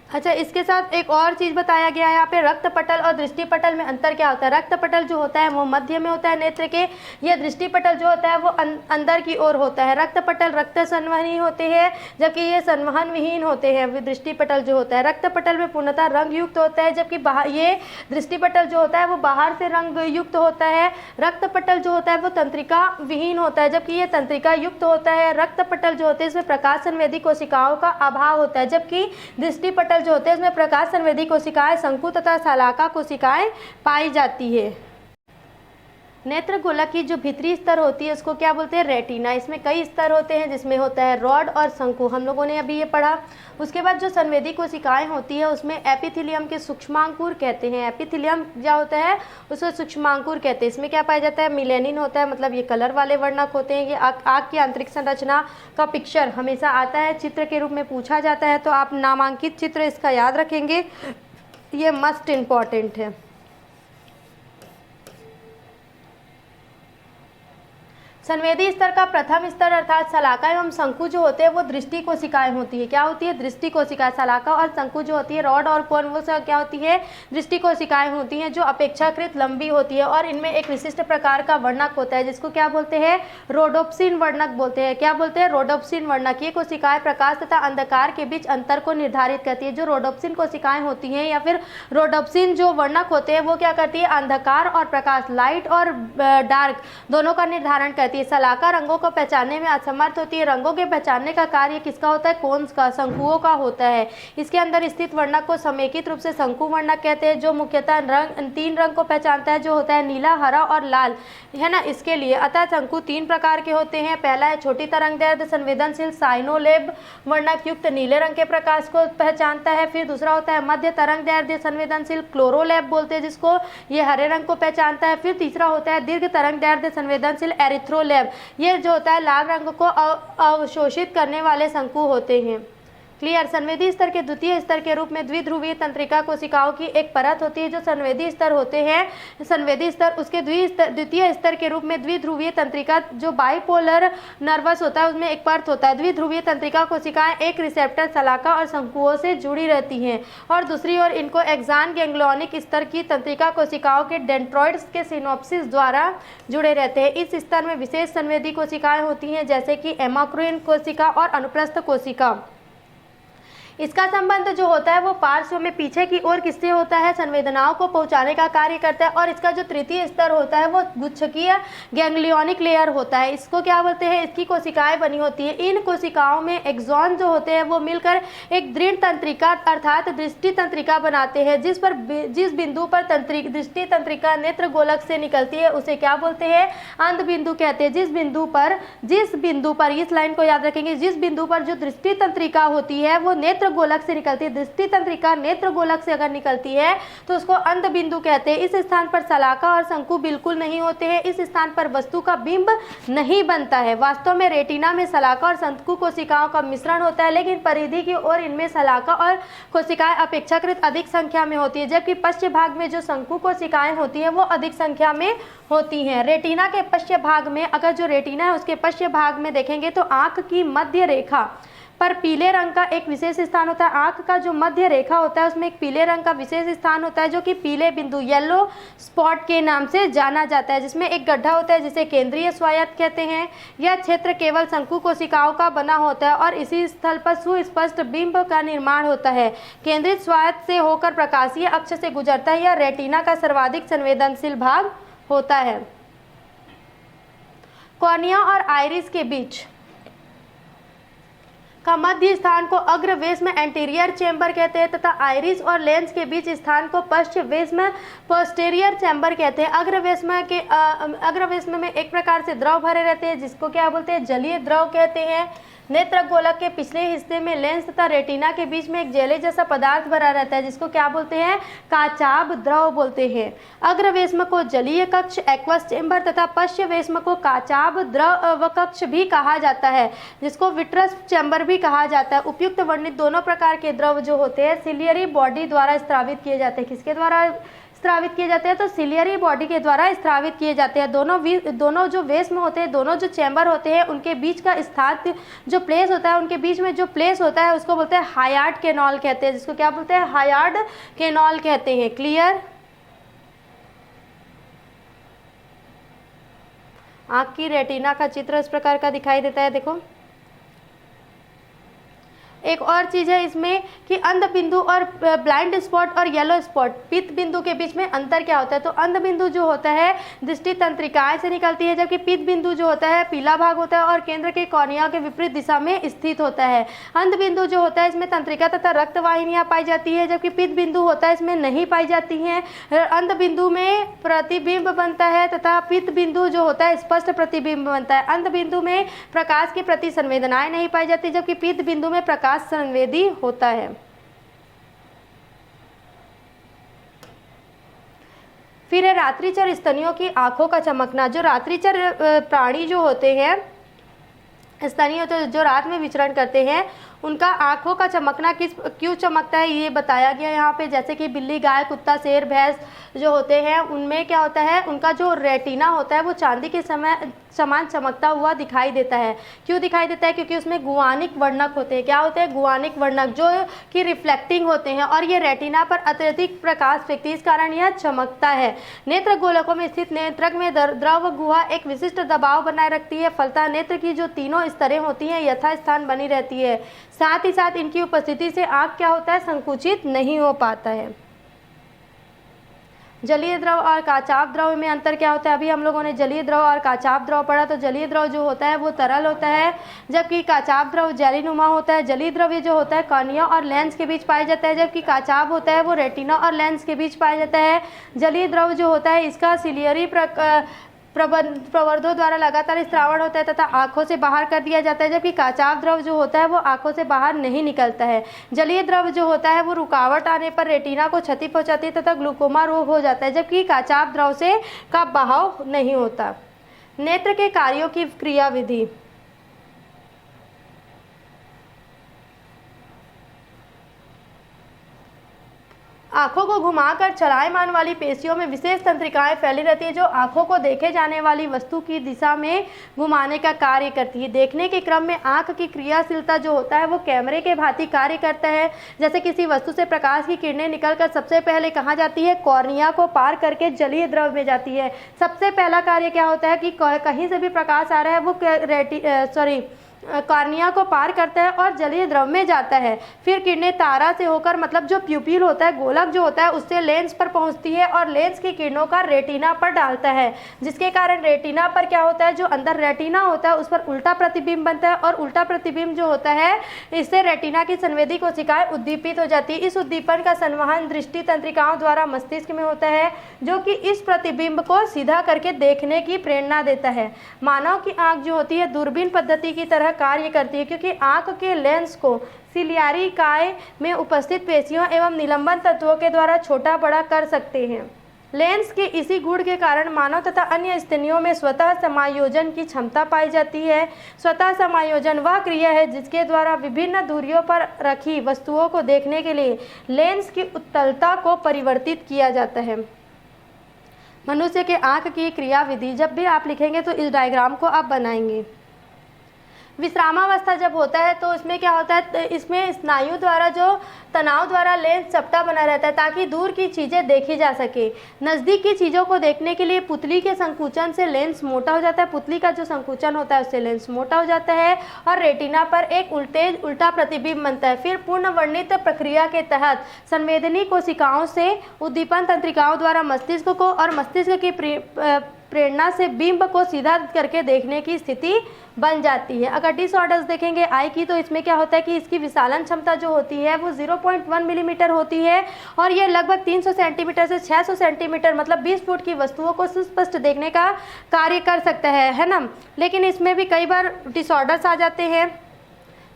अच्छा, इसके साथ एक और चीज़ बताया गया है यहाँ पे, रक्त पटल और दृष्टि पटल में अंतर क्या होता है। रक्त पटल जो होता है वो मध्य में होता है नेत्र के, यह दृष्टि पटल जो होता है वो अंदर की ओर होता है। रक्त पटल रक्त संवहनी होते हैं, जबकि ये संवहन विहीन होते हैं। दृष्टि पटल जो होता है रक्त पटल में पूर्णतः रंग युक्त होता है, जबकि ये दृष्टि पटल जो होता है वो बाहर से रंग युक्त होता है। रक्त पटल जो होता है वो तंत्रिका विहीन होता है, जबकि ये तंत्रिका युक्त होता है। रक्त पटल जो होते हैं इसमें प्रकाश संवेदी कोशिकाओं का अभाव होता है, जबकि दृष्टि पटल जो होते हैं इसमें प्रकाश संवेदी कोशिकाएं, शंकु तथा शलाका कोशिकाएं पाई जाती है। नेत्र गोलक की जो भीतरी स्तर होती है उसको क्या बोलते हैं, रेटिना। इसमें कई स्तर होते हैं, जिसमें होता है रॉड और शंकु, हम लोगों ने अभी ये पढ़ा। उसके बाद जो संवेदी कोशिकाएं होती है उसमें एपिथेलियम के सूक्ष्मांकुर कहते हैं। एपिथेलियम क्या होता है, उसको सूक्ष्मांकुर कहते हैं। इसमें क्या पाया जाता है, मिलेनिन होता है, मतलब ये कलर वाले वर्णक होते हैं। ये आँख की आंतरिक संरचना का पिक्चर हमेशा आता है, चित्र के रूप में पूछा जाता है, तो आप नामांकित चित्र इसका याद रखेंगे, ये मस्ट इम्पॉर्टेंट है। संवेदी स्तर का प्रथम स्तर अर्थात शलाका एवं शंकु जो होते हैं वो दृष्टि कोशिकाएं होती है। क्या होती है, दृष्टि कोशिकाएं। शलाका और शंकु जो होती है, रॉड और कोन, वो सब क्या होती है, दृष्टि कोशिकाएं होती हैं, जो अपेक्षाकृत लंबी होती है और इनमें एक विशिष्ट प्रकार का वर्णक होता है, जिसको क्या बोलते हैं, रोडोप्सिन वर्णक बोलते हैं। क्या बोलते हैं, रोडोप्सिन वर्णक। ये कोशिकाएं प्रकाश तथा अंधकार के बीच अंतर को निर्धारित करती है। जो रोडोप्सिन कोशिकाएं होती हैं या फिर रोडोप्सिन जो वर्णक होते हैं वो क्या करती है, अंधकार और प्रकाश, लाइट और डार्क दोनों का निर्धारण करती है। शलाका रंगों को पहचानने में असमर्थ होती है। रंगों के पहचानने का कार्य किसका होता है, कोन्स का, शंकुओं का होता है। इसके अंदर स्थित वर्णक को समेकित रूप से शंकु वर्णक कहते हैं, जो मुख्यतः तीन रंग को पहचानता है, जो होता है नीला, हरा और लाल, है ना, इसके लिए। अतः शंकु तीन प्रकार के होते हैं। पहला है छोटी तरंगदैर्ध्य संवेदनशील साइनोलेब वर्णक युक्त नीले रंग के प्रकाश को पहचानता है। फिर दूसरा होता है मध्य तरंगदैर्ध्य संवेदनशील क्लोरोलेब बोलते हैं, जिसको ये हरे रंग को पहचानता है। फिर तीसरा होता है दीर्घ तरंगदैर्ध्य संवेदनशील एरिथ्रोलेब, ये जो होता है लाल रंग को अवशोषित करने वाले शंकु होते हैं। क्लियर। संवेदी स्तर के द्वितीय स्तर के रूप में द्विध्रुवीय तंत्रिका कोशिकाओं की एक परत होती है। जो संवेदी स्तर होते हैं, संवेदी स्तर, उसके द्वितीय स्तर के रूप में द्विध्रुवीय तंत्रिका, जो बाइपोलर नर्वस होता है उसमें एक परत होता है। द्विध्रुवीय तंत्रिका कोशिकाएं एक रिसेप्टर शलाका और शंकुओं से जुड़ी रहती हैं और दूसरी ओर इनको एक्सान गैंग्लियोनिक स्तर की तंत्रिका कोशिकाओं के डेंड्रॉइड्स के सिनोप्सिस द्वारा जुड़े रहते हैं। इस स्तर में विशेष संवेदी कोशिकाएं होती हैं, जैसे कि एमाक्रोइन कोशिका और अनुप्रस्थ कोशिका। इसका संबंध जो होता है वो पार्श्व में पीछे की ओर किससे होता है, संवेदनाओं को पहुंचाने का कार्य करता है। और इसका जो तृतीय स्तर होता है वो गुच्छकीय गैंग्लियोनिक लेयर होता है। इसको क्या बोलते हैं, इसकी कोशिकाएं बनी होती है। इन कोशिकाओं में एक्सॉन जो होते हैं वो मिलकर एक दृढ़ तंत्रिका अर्थात दृष्टि तंत्रिका बनाते हैं। जिस बिंदु पर दृष्टि तंत्रिका नेत्र गोलक से निकलती है उसे क्या बोलते हैं, अंध बिंदु कहते हैं। जिस बिंदु पर इस लाइन को याद रखेंगे, जिस बिंदु पर जो दृष्टि तंत्रिका होती है वो नेत्र नेत्र गोलक से निकलती है, दृष्टि तंत्रिका नेत्र गोलक से अगर निकलती है तो उसको अंध बिंदु कहते हैं। इस स्थान पर शलाका और शंकु बिल्कुल नहीं होते हैं, इस स्थान पर वस्तु का बिंब नहीं बनता है। वास्तव में रेटिना में शलाका और शंकु कोशिकाओं का मिश्रण होता है, लेकिन परिधि की ओर इनमें शलाका और कोशिकाएं अपेक्षाकृत अधिक संख्या में होती है, जबकि पश्च भाग में जो शंकु कोशिकाएं होती हैं वो अधिक संख्या में होती हैं। रेटिना के पश्च भाग में, अगर जो रेटिना है उसके पश्च भाग में देखेंगे तो आंख की मध्य रेखा पर पीले रंग का एक विशेष स्थान होता है। आंख का जो मध्य रेखा होता है उसमें एक पीले रंग का विशेष स्थान होता है जो कि पीले बिंदु येलो स्पॉट के नाम से जाना जाता है, जिसमें एक गड्ढा होता है जिसे केंद्रीय स्वायत्त कहते हैं। यह क्षेत्र केवल शंकु कोशिकाओं का बना होता है और इसी स्थल पर सुस्पष्ट बिंब का निर्माण होता है। केंद्रित स्वायत्त से होकर प्रकाशीय अक्ष से गुजरता है। यह रेटिना का सर्वाधिक संवेदनशील भाग होता है। कॉर्निया और आइरिस के बीच का मध्य स्थान को अग्रवेश एंटीरियर चैम्बर कहते हैं तथा आइरिस और लेंस के बीच स्थान को पश्चवेश पोस्टेरियर चैम्बर कहते हैं। अग्रवेश में एक प्रकार से द्रव भरे रहते हैं जिसको क्या बोलते हैं, जलीय द्रव कहते हैं। नेत्र गोलक के पिछले हिस्से में लेंस तथा रेटिना के बीच में एक जेली जैसा पदार्थ भरा रहता है जिसको क्या बोलते हैं, काचाभ द्रव बोलते हैं। अग्रवेश्म को जलीय कक्ष एक्वस चेंबर तथा पश्चवेश्म को काचाभ द्रव कक्ष भी कहा जाता है, जिसको विट्रस चैम्बर भी कहा जाता है। उपयुक्त वर्णित दोनों प्रकार के द्रव जो होते हैं सिलियरी बॉडी द्वारा स्रावित किए जाते हैं। किसके द्वारा स्रावित किए जाते हैं, तो सिलियरी बॉडी के द्वारा स्रावित किए जाते हैं। दोनों जो वेश में होते हैं, दोनों जो चैम्बर होते हैं उनके बीच का स्थान जो प्लेस होता है, उनके बीच में जो प्लेस होता है उसको बोलते हैं हायार्ड केनॉल कहते हैं, जिसको क्या बोलते हैं, हायार्ड केनॉल कहते हैं। क्लियर। आंख की रेटिना का चित्र इस प्रकार का दिखाई देता है। देखो एक और चीज़ है इसमें कि अंध बिंदु और ब्लाइंड स्पॉट और येलो स्पॉट पित्त बिंदु के बीच में अंतर क्या होता है। तो अंध बिंदु जो होता है दृष्टि तंत्रिकाएं से निकलती है, जबकि पित्त बिंदु जो होता है पीला भाग होता है और केंद्र के कॉर्निया के विपरीत दिशा में स्थित होता है। अंध बिंदु जो होता है इसमें तंत्रिका तथा रक्त वाहिनियां पाई जाती है, जबकि पित्त बिंदु होता है इसमें नहीं पाई जाती हैं। अंध बिंदु में प्रतिबिंब बनता है तथा पित्त बिंदु जो होता है स्पष्ट प्रतिबिंब बनता है। अंध बिंदु में प्रकाश के प्रति संवेदनाएं नहीं पाई जाती, जबकि पित्त बिंदु में प्रकाश संवेदी होता है। फिर है रात्रिचर स्तनियों की आंखों का चमकना। जो रात्रिचर प्राणी जो होते हैं, स्तनी होते हैं जो रात में विचरण करते हैं, उनका आंखों का चमकना क्यों चमकता है ये बताया गया यहाँ पे। जैसे कि बिल्ली, गाय, कुत्ता, शेर, भैंस जो होते हैं उनमें क्या होता है, उनका जो रेटिना होता है वो चांदी के समान चमकता हुआ दिखाई देता है। क्यों दिखाई देता है, क्योंकि उसमें गुआनिक वर्णक होते हैं। क्या होते हैं, गुआनिक वर्णक जो कि रिफ्लेक्टिंग होते हैं और ये रेटिना पर अत्यधिक प्रकाश फेंकती है, इस कारण यह चमकता है। नेत्र गोलकों में स्थित नेत्रक में द्रव गुहा एक विशिष्ट दबाव बनाए रखती है। फलतः नेत्र की जो तीनों स्तरें होती हैं यथास्थान बनी रहती है। साथ ही साथ इनकी उपस्थिति से आँख क्या होता है, संकुचित नहीं हो पाता है। जलीय द्रव और काचाभ द्रव में अंतर क्या होता है। अभी हम लोगों ने जलीय द्रव और काचाभ द्रव पढ़ा। तो जलीय द्रव जो होता है वो तरल होता है, जबकि काचाभ द्रव जेलीनुमा होता है। जलीय द्रव ये जो होता है कॉर्निया और लेंस के बीच पाया जाता है, जबकि काचाभ होता है वो रेटिना और लेंस के बीच पाया जाता है। जलीय द्रव जो होता है इसका सिलियरी प्रवर्धों द्वारा लगातार स्त्रावण होता है तथा आंखों से बाहर कर दिया जाता है, जबकि काचाभ द्रव जो होता है वो आंखों से बाहर नहीं निकलता है। जलीय द्रव जो होता है वो रुकावट आने पर रेटिना को क्षति पहुंचाती है तथा ग्लूकोमा रोग हो जाता है, जबकि काचाभ द्रव से का बहाव नहीं होता। नेत्र के कार्यों की क्रियाविधि। आंखों को घुमाकर चलायमान वाली पेशियों में विशेष तंत्रिकाएं फैली रहती है जो आंखों को देखे जाने वाली वस्तु की दिशा में घुमाने का कार्य करती है। देखने के क्रम में आंख की क्रियाशीलता जो होता है वो कैमरे के भांति कार्य करता है। जैसे किसी वस्तु से प्रकाश की किरणें निकलकर सबसे पहले कहाँ जाती है, कॉर्निया को पार करके जलीय द्रव में जाती है। सबसे पहला कार्य क्या होता है कि कहीं से भी प्रकाश आ रहा है वो कॉर्निया को पार करता है और जलीय द्रव में जाता है। फिर किरणें तारा से होकर, मतलब जो प्यूपिल होता है, गोलक जो होता है, उससे लेंस पर पहुंचती है और लेंस की किरणों का रेटिना पर डालता है, जिसके कारण रेटिना पर क्या होता है, जो अंदर रेटिना होता है उस पर उल्टा प्रतिबिंब बनता है और उल्टा प्रतिबिंब जो होता है इससे रेटिना की संवेदी कोशिकाएं उद्दीपित हो जाती है। इस उद्दीपन का संवहन दृष्टि तंत्रिकाओं द्वारा मस्तिष्क में होता है, जो कि इस प्रतिबिंब को सीधा करके देखने की प्रेरणा देता है। मानव की आंख जो होती है दूरबीन पद्धति की तरह कार्य करती है, क्योंकि आँख के लेंस को सिलियारी काय में उपस्थित पेशियों एवं निलंबन तत्वों के द्वारा छोटा बड़ा कर सकते हैं। लेंस के इसी गुण के कारण मानव तथा अन्य स्तनियों में स्वतः समायोजन की क्षमता पाई जाती है। स्वतः समायोजन वह क्रिया है जिसके द्वारा विभिन्न दूरियों पर रखी वस्तुओं को देखने के लिए लेंस की उत्तलता को परिवर्तित किया जाता है। मनुष्य के आँख की क्रिया विधि, जब भी आप लिखेंगे तो इस डायग्राम को आप बनाएंगे। विश्रामावस्था जब होता है तो इसमें क्या होता है, इसमें स्नायु द्वारा जो तनाव द्वारा लेंस चपटा बना रहता है ताकि दूर की चीज़ें देखी जा सके। नज़दीक की चीज़ों को देखने के लिए पुतली के संकुचन से लेंस मोटा हो जाता है, पुतली का जो संकुचन होता है उससे लेंस मोटा हो जाता है और रेटिना पर एक उल्टा प्रतिबिंब बनता है। फिर पूर्ण वर्णित प्रक्रिया के तहत संवेदनी कोशिकाओं से उद्दीपन तंत्रिकाओं द्वारा मस्तिष्क को और मस्तिष्क की प्रेरणा से बिंब को सीधा करके देखने की स्थिति बन जाती है। अगर डिसऑर्डर्स देखेंगे आई की, तो इसमें क्या होता है कि इसकी विशालन क्षमता जो होती है वो 0.1 मिलीमीटर होती है और ये लगभग 300 सेंटीमीटर से 600 सेंटीमीटर मतलब 20 फुट की वस्तुओं को सुस्पष्ट देखने का कार्य कर सकता है ना। लेकिन इसमें भी कई बार डिसऑर्डर्स आ जाते हैं।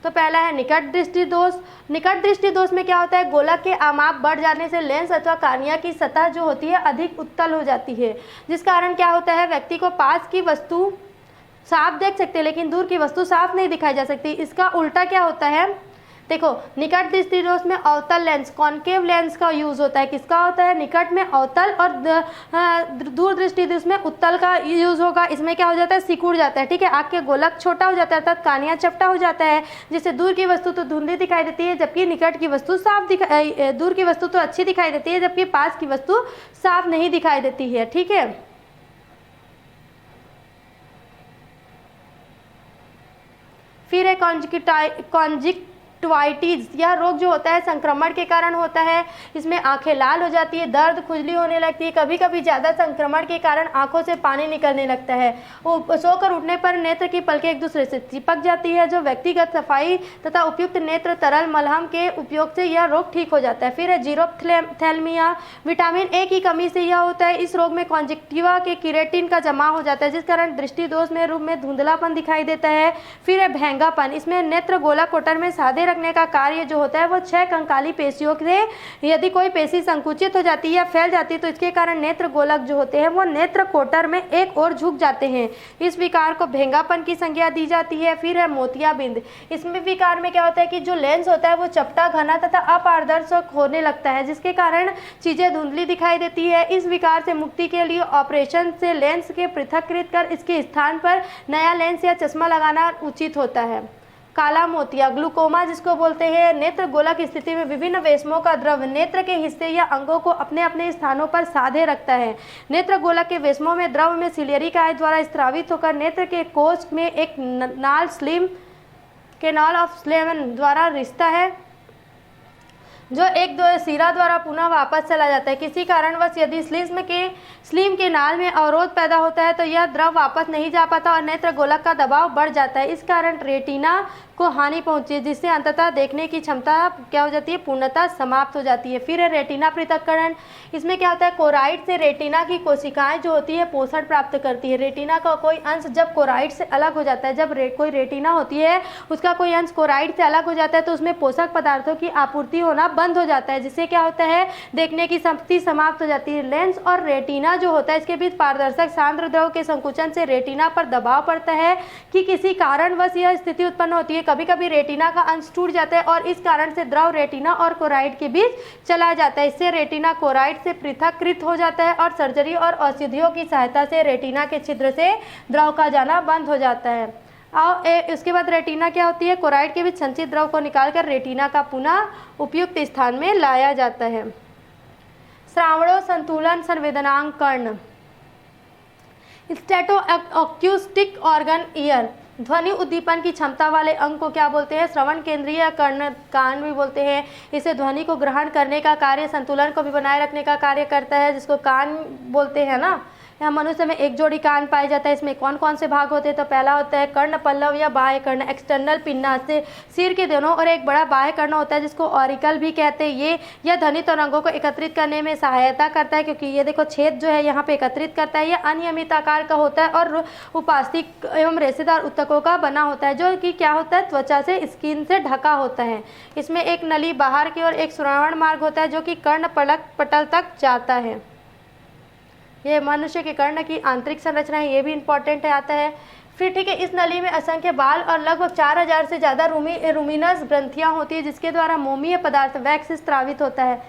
तो पहला है निकट दृष्टि दोष। निकट दृष्टि दोष में क्या होता है, गोलक के आमाप बढ़ जाने से लेंस अथवा कार्निया की सतह जो होती है अधिक उत्तल हो जाती है, जिस कारण क्या होता है व्यक्ति को पास की वस्तु साफ देख सकते हैं लेकिन दूर की वस्तु साफ नहीं दिखाई जा सकती। इसका उल्टा क्या होता है, देखो निकट दृष्टि दोष में अवतल लेंस कॉन्केव लेंस का यूज होता है। किसका होता है, निकट में अवतल और दूर दृष्टि दोष में उत्तल का यूज होगा। इसमें क्या हो जाता है, सिकुड़ जाता है, ठीक है, आँख के गोलक छोटा हो जाता है अर्थात कानिया चपटा हो जाता है, जिससे दूर की वस्तु तो धुंधली दिखाई देती है जबकि निकट की वस्तु दूर की वस्तु तो अच्छी दिखाई देती है जबकि पास की वस्तु साफ नहीं दिखाई देती है, ठीक है। फिर है कॉन्जक्टिवाइटिस। यह रोग जो होता है संक्रमण के कारण होता है। इसमें आंखें लाल हो जाती है, दर्द खुजली होने लगती है, कभी कभी ज़्यादा संक्रमण के कारण आंखों से पानी निकलने लगता है। सोकर उठने पर नेत्र की पलकें एक दूसरे से चिपक जाती है। जो व्यक्तिगत सफाई तथा उपयुक्त नेत्र तरल मलहम के उपयोग से यह रोग ठीक हो जाता है। फिर है जीरोप्थेल्मिया। विटामिन ए की कमी से यह होता है। इस रोग में कॉन्जक्टिवा के केराटिन का जमा हो जाता है जिस कारण दृष्टि दोष में रूप में धुंधलापन दिखाई देता है। फिर है भेंगापन। इसमें नेत्र गोला कोटर में सादे रखने का कार्य जो होता है वो 6 कंकाली पेशियों से यदि कोई पेशी संकुचित हो जाती है या फैल जाती है तो इसके कारण नेत्र गोलक जो होते हैं वो नेत्र कोटर में एक ओर झुक जाते हैं। इस विकार को भेंगापन की संज्ञा दी जाती है। फिर है मोतियाबिंद। इसमें विकार में क्या होता है कि जो लेंस होता है वो चपटा, घना तथा अपारदर्शक होने लगता है जिसके कारण चीजें धुंधली दिखाई देती है। इस विकार से मुक्ति के लिए ऑपरेशन से लेंस के पृथक्कृत कर इसके स्थान पर नया लेंस या चश्मा लगाना उचित होता है। काला मोतिया ग्लूकोमा जिसको बोलते हैं, नेत्र गोलक स्थिति में विभिन्न वेशमों का द्रव नेत्र के हिस्से या अंगों को अपने अपने स्थानों पर साधे रखता है। नेत्र गोलक के वेशमों में द्रव में सिलियरी काय द्वारा स्रावित होकर नेत्र के कोष में एक कैनाल ऑफ स्लेवन द्वारा रिश्ता है जो एक दो सिरा द्वारा पुनः वापस चला जाता है। किसी कारणवश यदि स्लीम के नाल में अवरोध पैदा होता है तो यह द्रव वापस नहीं जा पाता और नेत्र गोलक का दबाव बढ़ जाता है। इस कारण रेटिना को हानि पहुंची है जिससे अंततः देखने की क्षमता क्या हो जाती है, पूर्णतः समाप्त हो जाती है। फिर है रेटिना पृथक्करण। इसमें क्या होता है, कोराइड से रेटिना की कोशिकाएं जो होती है पोषण प्राप्त करती है। रेटिना का कोई अंश जब कोराइड से अलग हो जाता है, जब कोई रेटिना होती है उसका कोई अंश कोराइड से अलग हो जाता है तो उसमें पोषक पदार्थों की आपूर्ति होना बंद हो जाता है जिससे क्या होता है, देखने की शक्ति समाप्त हो जाती है। लेंस और रेटिना जो होता है इसके बीच पारदर्शक सांद्र द्रव के संकुचन से रेटिना पर दबाव पड़ता है कि किसी कारणवश यह स्थिति उत्पन्न होती है। कभी कभी रेटिना का अंश टूट जाता है और इस कारण से द्रव रेटिना और कोराइड के बीच चला जाता है। इससे रेटिना कोराइड से पृथक्कृत हो जाता है और सर्जरी और औषधियों की सहायता से रेटिना के छिद्र से द्रव का जाना बंद हो जाता है। इसके बाद रेटिना क्या होती है, कोराइड के बीच संचित द्रव को निकालकर रेटिना का पुनः उपयुक्त स्थान में लाया जाता है। श्रावणो संतुलन संवेदनांग कर्ण। स्टेटो एक्यूस्टिक ऑर्गन ईयर। ध्वनि उद्दीपन की क्षमता वाले अंग को क्या बोलते हैं, श्रवण केंद्रीय कर्ण कान भी बोलते हैं। इसे ध्वनि को ग्रहण करने का कार्य, संतुलन को भी बनाए रखने का कार्य करता है जिसको कान बोलते हैं ना। यहाँ मनुष्य में एक जोड़ी कान पाया जाता है। इसमें कौन कौन से भाग होते हैं? तो पहला होता है कर्ण पल्लव या बाह्य कर्ण, एक्सटर्नल पिन्ना से सिर के दोनों और एक बड़ा बाह्य कर्ण होता है जिसको ऑरिकल भी कहते हैं। ये यह ध्वनि तरंगों को एकत्रित करने में सहायता करता है, क्योंकि ये देखो छेद जो है यहाँ पे एकत्रित करता है। यह अनियमित आकार का होता है और उपास्थिक एवं रेशेदार ऊतकों का बना होता है, जो कि क्या होता है, त्वचा से, स्किन से ढका होता है। इसमें एक नली बाहर की ओर एक श्रवण मार्ग होता है जो कि कर्ण पटल तक जाता है। ये मनुष्य के कर्ण की आंतरिक संरचना है, ये भी इंपॉर्टेंट है, आता है। फिर ठीक है, इस नली में असंख्य बाल और लगभग 4000 से ज़्यादा रूमिनस ग्रंथियाँ होती है जिसके द्वारा मोमीय पदार्थ वैक्स स्त्रावित होता है।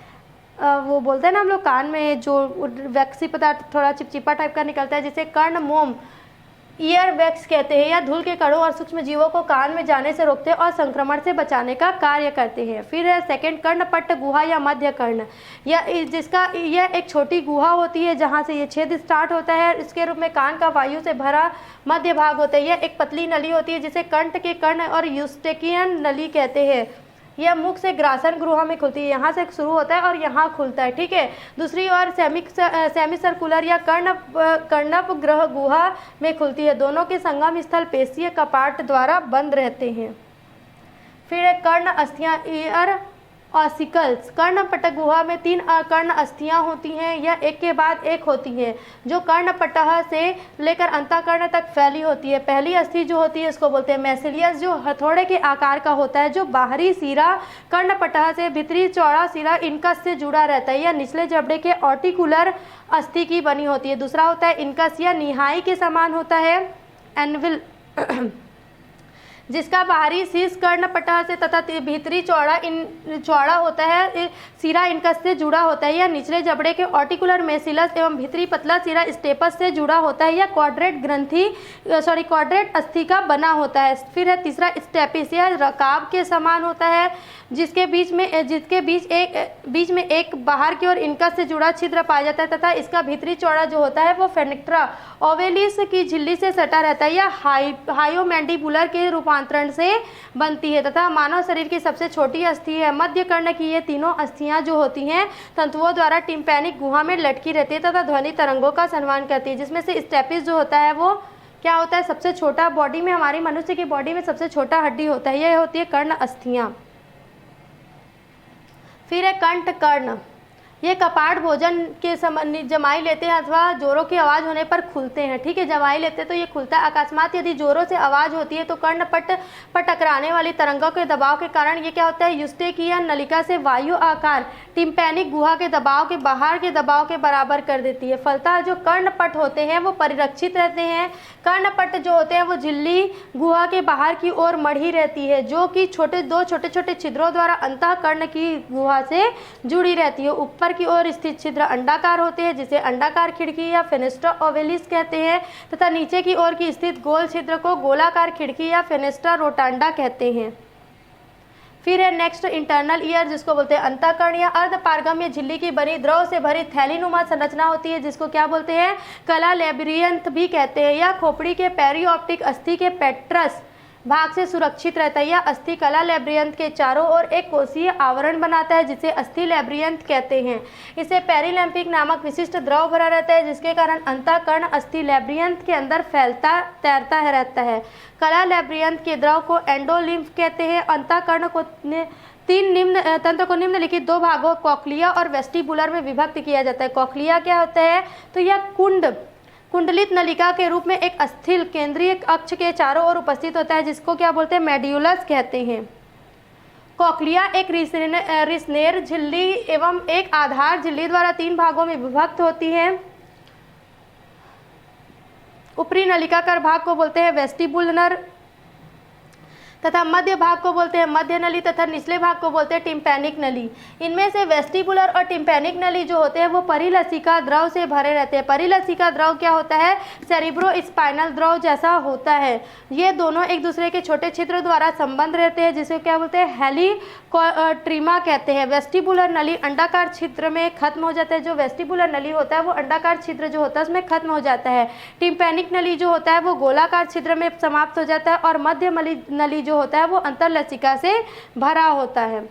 वो बोलते हैं ना हम लोग, कान में जो वैक्सी पदार्थ थोड़ा चिपचिपा टाइप का निकलता है जिसे कर्ण मोम, ईयर वैक्स कहते हैं, या धूल के कणों और सूक्ष्म जीवों को कान में जाने से रोकते हैं और संक्रमण से बचाने का कार्य करते हैं। फिर है सेकंड कर्णपट्ट गुहा या मध्य कर्ण, यह एक छोटी गुहा होती है जहां से ये छेद स्टार्ट होता है। इसके रूप में कान का वायु से भरा मध्य भाग होता है। यह एक पतली नली होती है जिसे कंठ के कर्ण और यूस्टेकियन नली कहते हैं। यह मुख से ग्रासन गुहा में खुलती है, यहाँ से शुरू होता है और यहाँ खुलता है। ठीक है, दूसरी ओर सेमी सर्कुलर या कर्णप ग्रह गुहा में खुलती है। दोनों के संगम स्थल पेशीय कपाट द्वारा बंद रहते हैं। फिर कर्ण अस्थियां, ईयर ऑसिकल्स। कर्णपटक गुहा में 3 कर्ण अस्थियां होती हैं, यह एक के बाद एक होती हैं, जो कर्णपटह से लेकर अंतःकर्ण तक फैली होती है। पहली अस्थि जो होती है इसको बोलते हैं मैसिलियस, जो हथौड़े के आकार का होता है, जो बाहरी सिरा कर्णपटह से भीतरी चौड़ा सिरा इनकस से जुड़ा रहता है। यह निचले जबड़े के ऑर्टिकुलर अस्थि की बनी होती है। दूसरा होता है इनकस, यह निहाई के समान होता है, एनविल जिसका बाहरी शीर्ष कर्णपटह से तथा भीतरी चौड़ा होता है, सिरा इनकस से जुड़ा होता है। यह निचले जबड़े के ऑर्टिकुलर मेसिलस एवं भीतरी पतला सिरा स्टेपस से जुड़ा होता है। यह क्वाड्रेट अस्थि का बना होता है। फिर है तीसरा स्टेपिस, यह रकाब के समान होता है जिसके बीच में एक बाहर की ओर इनकस से जुड़ा छिद्र पाया जाता है तथा इसका भीतरी चौड़ा जो होता है वो फेनेक्ट्रा ओवेलिस की झिल्ली से सटा रहता है। यह हायोमैंडिबुलर के रूपांतरण से बनती है तथा मानव शरीर की सबसे छोटी अस्थि है। मध्य कर्ण की ये तीनों अस्थियां जो होती हैं तंतुओं द्वारा टिम्पैनिक गुहा में लटकी रहती है तथा ध्वनि तरंगों का संवहन करती है, जिसमें से स्टेपिस जो होता है वो क्या होता है, सबसे छोटा, बॉडी में, हमारी मनुष्य की बॉडी में सबसे छोटा हड्डी होता है। यह होती है कर्ण अस्थियां। फिर है कंठ कर्ण, ये कपाट भोजन के समय जमाई लेते हैं अथवा जोरों की आवाज़ होने पर खुलते हैं। ठीक है, जमाई लेते हैं तो ये खुलता है। अकस्मात यदि जोरों से आवाज़ होती है तो कर्णपट पर टकराने वाली तरंगों के दबाव के कारण ये क्या होता है, यूस्टेकियन नलिका से वायु आकार टिम्पैनिक गुहा के दबाव के बाहर के दबाव के बराबर कर देती है। फलतः जो कर्णपट होते हैं वो परिरक्षित रहते हैं। कर्णपट जो होते हैं वो झिल्ली गुहा के बाहर की ओर मढ़ी रहती है, जो कि दो छोटे छोटे छिद्रों द्वारा अंतः कर्ण की गुहा से जुड़ी रहती है। ऊपर की ओर स्थित छिद्र अंडाकार होते हैं जिसे अंडाकार खिड़की या फेनेस्ट्रा ओवेलिस कहते हैं तथा नीचे की ओर की स्थित गोल छिद्र को गोलाकार खिड़की या फेनेस्ट्रा रोटांडा कहते हैं। फिर है नेक्स्ट इंटरनल ईयर, जिसको बोलते हैं अंतःकर्ण या अर्धपारगम्य झिल्ली की बनी द्रव से भरी थैलीनुमा संरचना होती है, जिसको क्या बोलते हैं, कला लेबिरियंथ भी कहते हैं। यह खोपड़ी के पेरियोप्टिक अस्थि के पेट्रस भाग से सुरक्षित रहता है। यह अस्थि कला लेब्रियंथ के चारों ओर एक कोशीय आवरण बनाता है जिसे अस्थि लेब्रियंथ कहते हैं। इसे पेरिलैम्पिक नामक विशिष्ट द्रव भरा रहता है जिसके कारण अंतःकर्ण अस्थि लेब्रियंथ के अंदर तैरता रहता है। कला लेब्रियंथ के द्रव को एंडोलिम्फ कहते हैं। अंतःकर्ण को तंत्र को निम्नलिखित 2 भागों कॉक्लिया और वेस्टिबुलर में विभक्त किया जाता है। कॉक्लिया क्या होता है, तो यह कुंडलित नलिका के रूप में एक अस्थिल केंद्रीय अक्ष के चारों ओर उपस्थित होता है, जिसको क्या बोलते हैं, मेड्यूलस कहते हैं। कॉक्लिया एक रिसनेर झिल्ली एवं एक आधार झिल्ली द्वारा 3 भागों में विभक्त होती है। ऊपरी नलिकाकार भाग को बोलते हैं वेस्टिबुलर तथा मध्य भाग को बोलते हैं मध्य नली तथा निचले भाग को बोलते हैं टिम्पैनिक नली। इनमें से वेस्टिबुलर और टिम्पैनिक नली जो होते हैं वो परिलसिका द्रव से भरे रहते हैं। परिलसिका द्रव क्या होता है, सेरिब्रो स्पाइनल द्रव जैसा होता है। ये दोनों एक दूसरे के छोटे छिद्र द्वारा संबंध रहते हैं जिसे क्या बोलते हैं, हेलिकोट्रीमा कहते हैं। वेस्टिबुलर नली अंडाकार छिद्र में खत्म हो जाता है। जो वेस्टिबुलर नली होता है वो अंडाकार छिद्र जो होता है उसमें खत्म हो जाता है। टिम्पैनिक नली जो होता है वो गोलाकार छिद्र में समाप्त हो जाता है और मध्य नली जो होता है वो अंतरलसिका से भरा होता है।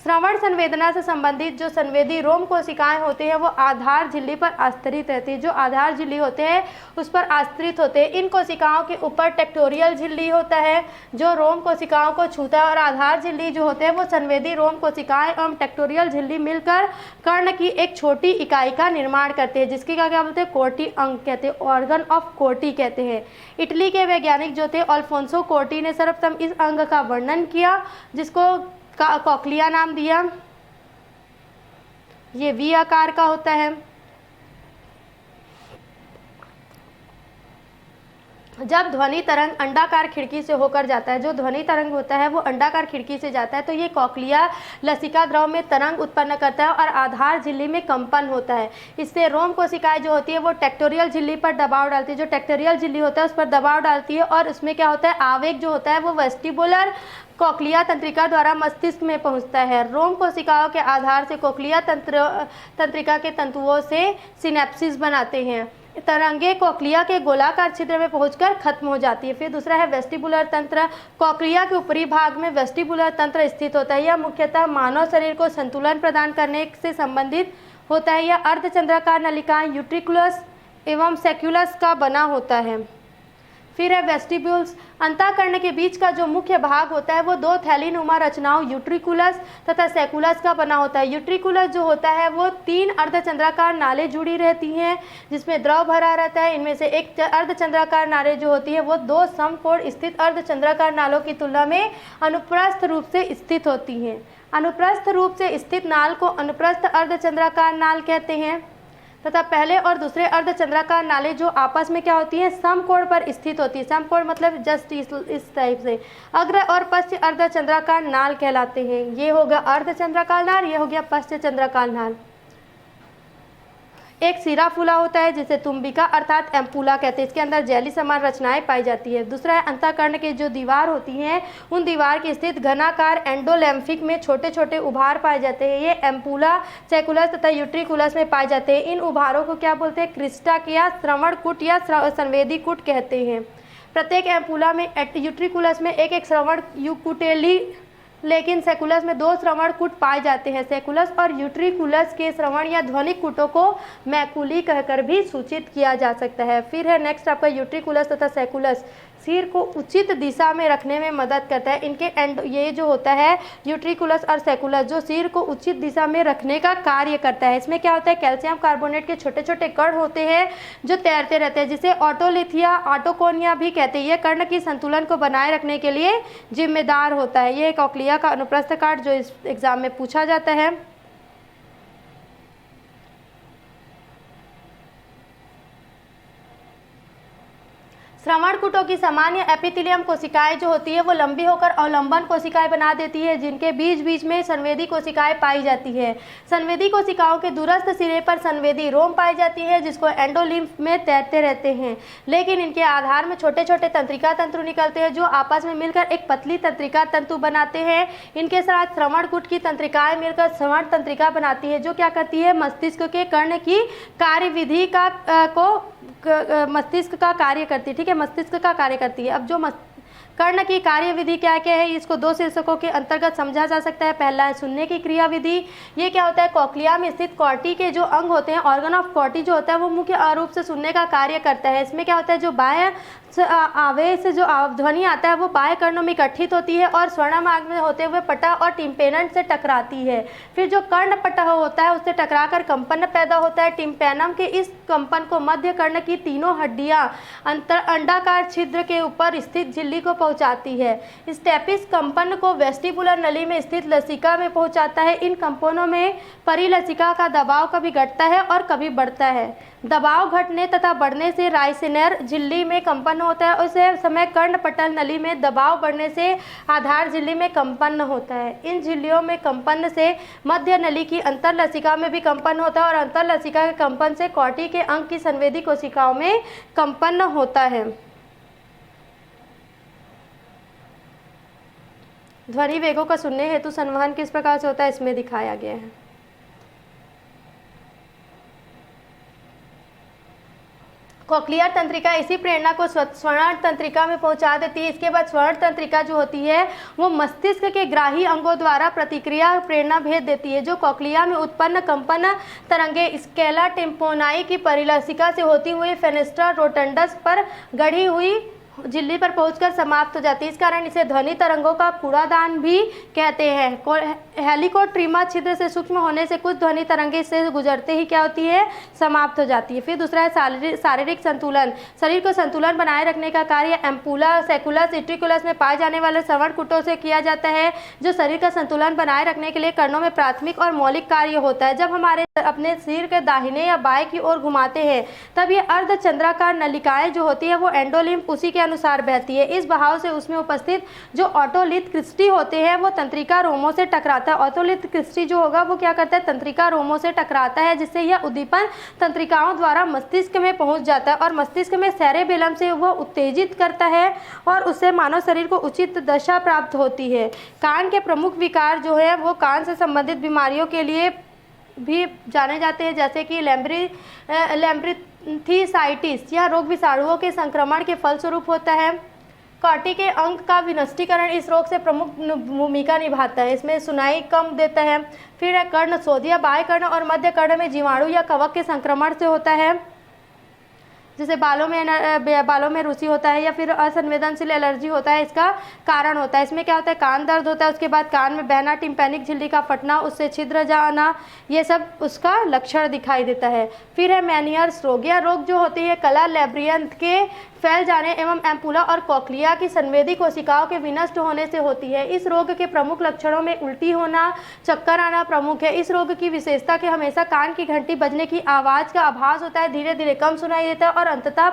श्रवण संवेदना से संबंधित जो संवेदी रोम कोशिकाएं होती हैं वो आधार झिल्ली पर आश्रित रहती है। जो आधार झिल्ली होते हैं उस पर आश्रित होते हैं। इन कोशिकाओं के ऊपर टेक्टोरियल झिल्ली होता है जो रोम कोशिकाओं को छूता है, और आधार झिल्ली जो होते हैं वो संवेदी रोम कोशिकाएं एवं टेक्टोरियल झिल्ली मिलकर कर्ण की एक छोटी इकाई का निर्माण करते हैं, जिसकी क्या बोलते हैं, कोर्टी अंग कहते हैं, ऑर्गन ऑफ कोर्टी कहते हैं। इटली के वैज्ञानिक जो थे अल्फोंसो कोर्टी ने सर्वप्रथम इस अंग का वर्णन किया, जिसको कॉक्लिया नाम दिया। ये वी आकार का होता है। जब ध्वनि तरंग अंडाकार खिड़की से होकर जाता है, जो ध्वनि तरंग होता है वो अंडाकार खिड़की से जाता है, तो ये कॉक्लिया लसिका द्रव में तरंग उत्पन्न करता है और आधार झिल्ली में कंपन होता है। इससे रोम कोशिकाएं जो होती है वो टेक्टोरियल झिल्ली पर दबाव डालती है। जो टेक्टोरियल झिल्ली होता है उस पर दबाव डालती है और उसमें क्या होता है, आवेग जो होता है वो वेस्टिबुलर कोक्लिया तंत्रिका द्वारा मस्तिष्क में पहुंचता है। रोम कोशिकाओं के आधार से कोक्लिया तंत्रिका के तंतुओं से सिनेप्सिस बनाते हैं। तरंगे कोक्लिया के गोलाकार छिद्र में पहुंचकर खत्म हो जाती है। फिर दूसरा है वेस्टिबुलर तंत्र। कोक्लिया के ऊपरी भाग में वेस्टिबुलर तंत्र स्थित होता है। यह मुख्यतः मानव शरीर को संतुलन प्रदान करने से संबंधित होता है। यह अर्धचंद्राकार नलिकाएं यूट्रिकुलस एवं सेक्युलस का बना होता है। फिर है वेस्टिब्यूल्स। अंतःकरण के बीच का जो मुख्य भाग होता है वो दो थैलीनुमा रचनाओं यूट्रिकुलस तथा सेकुलस का बना होता है। यूट्रिकुलस जो होता है वो 3 अर्धचंद्राकार नालें जुड़ी रहती हैं जिसमें द्रव भरा रहता है। इनमें से एक अर्धचंद्राकार नालें जो होती है वो 2 समकोण स्थित अर्धचंद्राकार नालों की तुलना में अनुप्रस्थ रूप से स्थित होती हैं। अनुप्रस्थ रूप से स्थित नाल को अनुप्रस्थ अर्धचंद्राकार नाल कहते हैं तथा पहले और दूसरे अर्धचंद्राकार नालें जो आपस में क्या होती हैं, समकोण पर स्थित होती है। समकोण मतलब जस्ट इस टाइप से अग्र और पश्च अर्धचंद्राकार नाल कहलाते हैं। ये हो गया अर्धचंद्राकार नाल, ये हो गया पश्च चंद्राकार नाल। एक सिरा फूला होता है जिसे तुम्बिका अर्थात एम्पूला कहते हैं। इसके अंदर जेली समान रचनाएं पाई जाती है। दूसरा है अंतःकरण की जो दीवार होती हैं उन दीवार की स्थित घनाकार एंडोलैम्फिक में छोटे छोटे उभार पाए जाते हैं। ये एम्पूला, सेकुलस तथा यूट्रिकुलस में पाए जाते हैं। इन उभारों को क्या बोलते हैं, क्रिस्टा या श्रवण कूट या संवेदी कूट कहते हैं। प्रत्येक एम्पूला में यूट्रिकुलस में एक एक श्रवण कुटेली, लेकिन सेकुलस में 2 श्रवण कूट पाए जाते हैं। सेकुलस और यूट्रिकुलस के श्रवण या ध्वनिक कूटों को मैकुली कहकर भी सूचित किया जा सकता है। फिर है नेक्स्ट आपका यूट्रिकुलस तथा सेकुलस सिर को उचित दिशा में रखने में मदद करता है। इनके ये जो होता है यूट्रिकुलस और सेकुलस जो सिर को उचित दिशा में रखने का कार्य करता है। इसमें क्या होता है, कैल्शियम कार्बोनेट के छोटे छोटे कण होते हैं जो तैरते रहते हैं, जिसे ऑटोलिथिया ऑटोकोनिया भी कहते हैं। यह कर्ण की संतुलन को बनाए रखने के लिए जिम्मेदार होता है। ये कॉक्लिया का अनुप्रस्थ काट जो इस एग्जाम में पूछा जाता है। श्रवण कूटों की सामान्य एपिथेलियम कोशिकाएं जो होती है वो लंबी होकर अवलंबन कोशिकाएं बना देती है, जिनके बीच बीच में संवेदी कोशिकाएं पाई जाती है। संवेदी कोशिकाओं के दूरस्थ सिरे पर संवेदी रोम पाई जाती है जिसको एंडोलिम्फ में तैरते रहते हैं, लेकिन इनके आधार में छोटे छोटे तंत्रिका तंतु निकलते हैं जो आपस में मिलकर एक पतली तंत्रिका तंतु बनाते हैं। इनके साथ श्रवण कूट की तंत्रिकाएं मिलकर श्रवण तंत्रिका बनाती है जो क्या करती है, मस्तिष्क के कर्ण की कार्यविधि मस्तिष्क का कार्य करती है। ठीक है, मस्तिष्क का कार्य करती है। अब जो कर्ण की कार्यविधि क्या क्या है, इसको 2 शीर्षकों के अंतर्गत समझा जा सकता है। पहला है सुनने की क्रियाविधि। ये क्या होता है, कॉक्लिया में स्थित कॉर्टी के जो अंग होते हैं, ऑर्गन ऑफ कॉर्टी जो होता है वो मुख्य रूप से सुनने का कार्य करता है। इसमें क्या होता है, जो बाह्य आवेश से जो ध्वनि आता है वो बाह्य कर्णों में इकट्ठित होती है और स्वर्ण मार्ग में होते हुए पटह और टिम्पेनम से टकराती है। फिर जो कर्ण पटह होता है उससे टकराकर कंपन पैदा होता है। टिम्पेनम के इस कंपन को मध्य कर्ण की तीनों हड्डियां अंडाकार छिद्र के ऊपर स्थित झिल्ली को पहुंचाती है। स्टेपिस कंपन को वेस्टिबुलर नली में स्थित लसिका में पहुंचाता है। इन कंपनों में परिलसिका का दबाव कभी घटता है और कभी बढ़ता है। दबाव घटने तथा बढ़ने से राइसिनर झिल्ली में कंपन होता है। उसे समय कर्ण पटल नली में दबाव बढ़ने से आधार झिल्ली में कंपन होता है। इन झिल्लियों में कंपन से मध्य नली की अंतरलसिका में भी कंपन होता है और अंतरलसिका के कंपन से कॉर्टी के अंग की संवेदी कोशिकाओं में कंपन होता है। ध्वनि वेगों का सुनने हेतु संवहन किस प्रकार से होता है, इसमें दिखाया गया है। कॉक्लियर तंत्रिका इसी प्रेरणा को स्वर्ण तंत्रिका में पहुंचा देती है। इसके बाद स्वर्ण तंत्रिका जो होती है वो मस्तिष्क के ग्राही अंगों द्वारा प्रतिक्रिया प्रेरणा भेज देती है, जो कॉक्लिया में उत्पन्न कंपन तरंगे स्केला टेम्पोनाई की परिलसिका से होती हुई फेनेस्ट्रा रोटंडस पर गढ़ी हुई झिल्ली पर पहुंचकर समाप्त हो जाती है। इस कारण इसे ध्वनि तरंगों का कूड़ादान भी कहते हैं। हेलिकोट्रीमा छिद्र से सूक्ष्म होने से कुछ ध्वनि तरंगे इससे गुजरते ही क्या होती है, समाप्त हो जाती है। फिर दूसरा है शारीरिक संतुलन। शरीर को संतुलन बनाए रखने का कार्य एम्पुला सेकुलस इट्रिकुलस में पाए जाने वाले श्रवण कुटों से किया जाता है, जो शरीर का संतुलन बनाए रखने के लिए कर्णों में प्राथमिक और मौलिक कार्य होता है। जब हमारे अपने शरीर के दाहिने या बाएं की ओर घुमाते हैं तब ये अर्धचंद्राकार नलिकाएं जो होती है वो एंडोलिम्फ उसी के अनुसार बहती है। इस बहाव से उसमें उपस्थित जो ऑटोलिथ क्रिस्टी होते हैं वो तंत्रिका रोमों से टकराता है। ऑटोलिथ क्रिस्टी जो होगा वो क्या करता है, तंत्रिका रोमों से टकराता है, जिससे यह उद्दीपन तंत्रिकाओं द्वारा मस्तिष्क में पहुंच जाता है और मस्तिष्क में सेरेबेलम से वह उत्तेजित करता है और उससे मानव शरीर को उचित दशा प्राप्त होती है। कान के प्रमुख विकार जो है वो कान से संबंधित बीमारियों के लिए भी जाने जाते हैं, जैसे कि लैम्ब्रिथिसाइटिस यह रोग विषाणुओं के संक्रमण के फलस्वरूप होता है। कॉर्टी के अंग का विनष्टीकरण इस रोग से प्रमुख भूमिका निभाता है, इसमें सुनाई कम देता है। फिर है कर्ण शोध, यह बाएं कर्ण और मध्य कर्ण में जीवाणु या कवक के संक्रमण से होता है, जैसे बालों में रुसी होता है या फिर असंवेदनशील एलर्जी होता है, इसका कारण होता है। इसमें क्या होता है, कान दर्द होता है, उसके बाद कान में बहना, टिम्पैनिक झिल्ली का फटना, उससे छिद्र जाना, ये सब उसका लक्षण दिखाई देता है। फिर है मैनियर्स रोग, यह रोग जो होती है कला लैब्रियंथ के फैल जाने एवं एम्पुला और कॉक्लिया की संवेदी कोशिकाओं के विनष्ट होने से होती है। इस रोग के प्रमुख लक्षणों में उल्टी होना, चक्कर आना प्रमुख है। इस रोग की विशेषता के हमेशा कान की घंटी बजने की आवाज़ का आभास होता है, धीरे धीरे कम सुनाई देता है और अंततः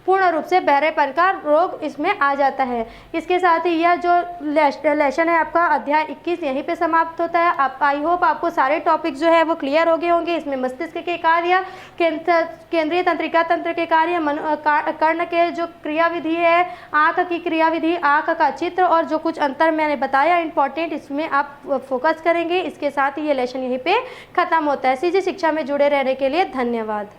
पूर्ण रूप से बहरेपन का रोग इसमें आ जाता है। इसके साथ ही यह जो लेसन है आपका अध्याय 21 यहीं पे समाप्त होता है। आप आई होप आपको सारे टॉपिक जो है वो क्लियर हो गए होंगे। इसमें मस्तिष्क के कार्य, केंद्रीय तंत्रिका तंत्र के कार्य, कर्ण के जो क्रियाविधि है, आँख की क्रियाविधि, आँख का चित्र और जो कुछ अंतर मैंने बताया इंपॉर्टेंट, इसमें आप फोकस करेंगे। इसके साथ ही ये लेसन यहीं पे खत्म होता है। सीजी शिक्षा में जुड़े रहने के लिए धन्यवाद।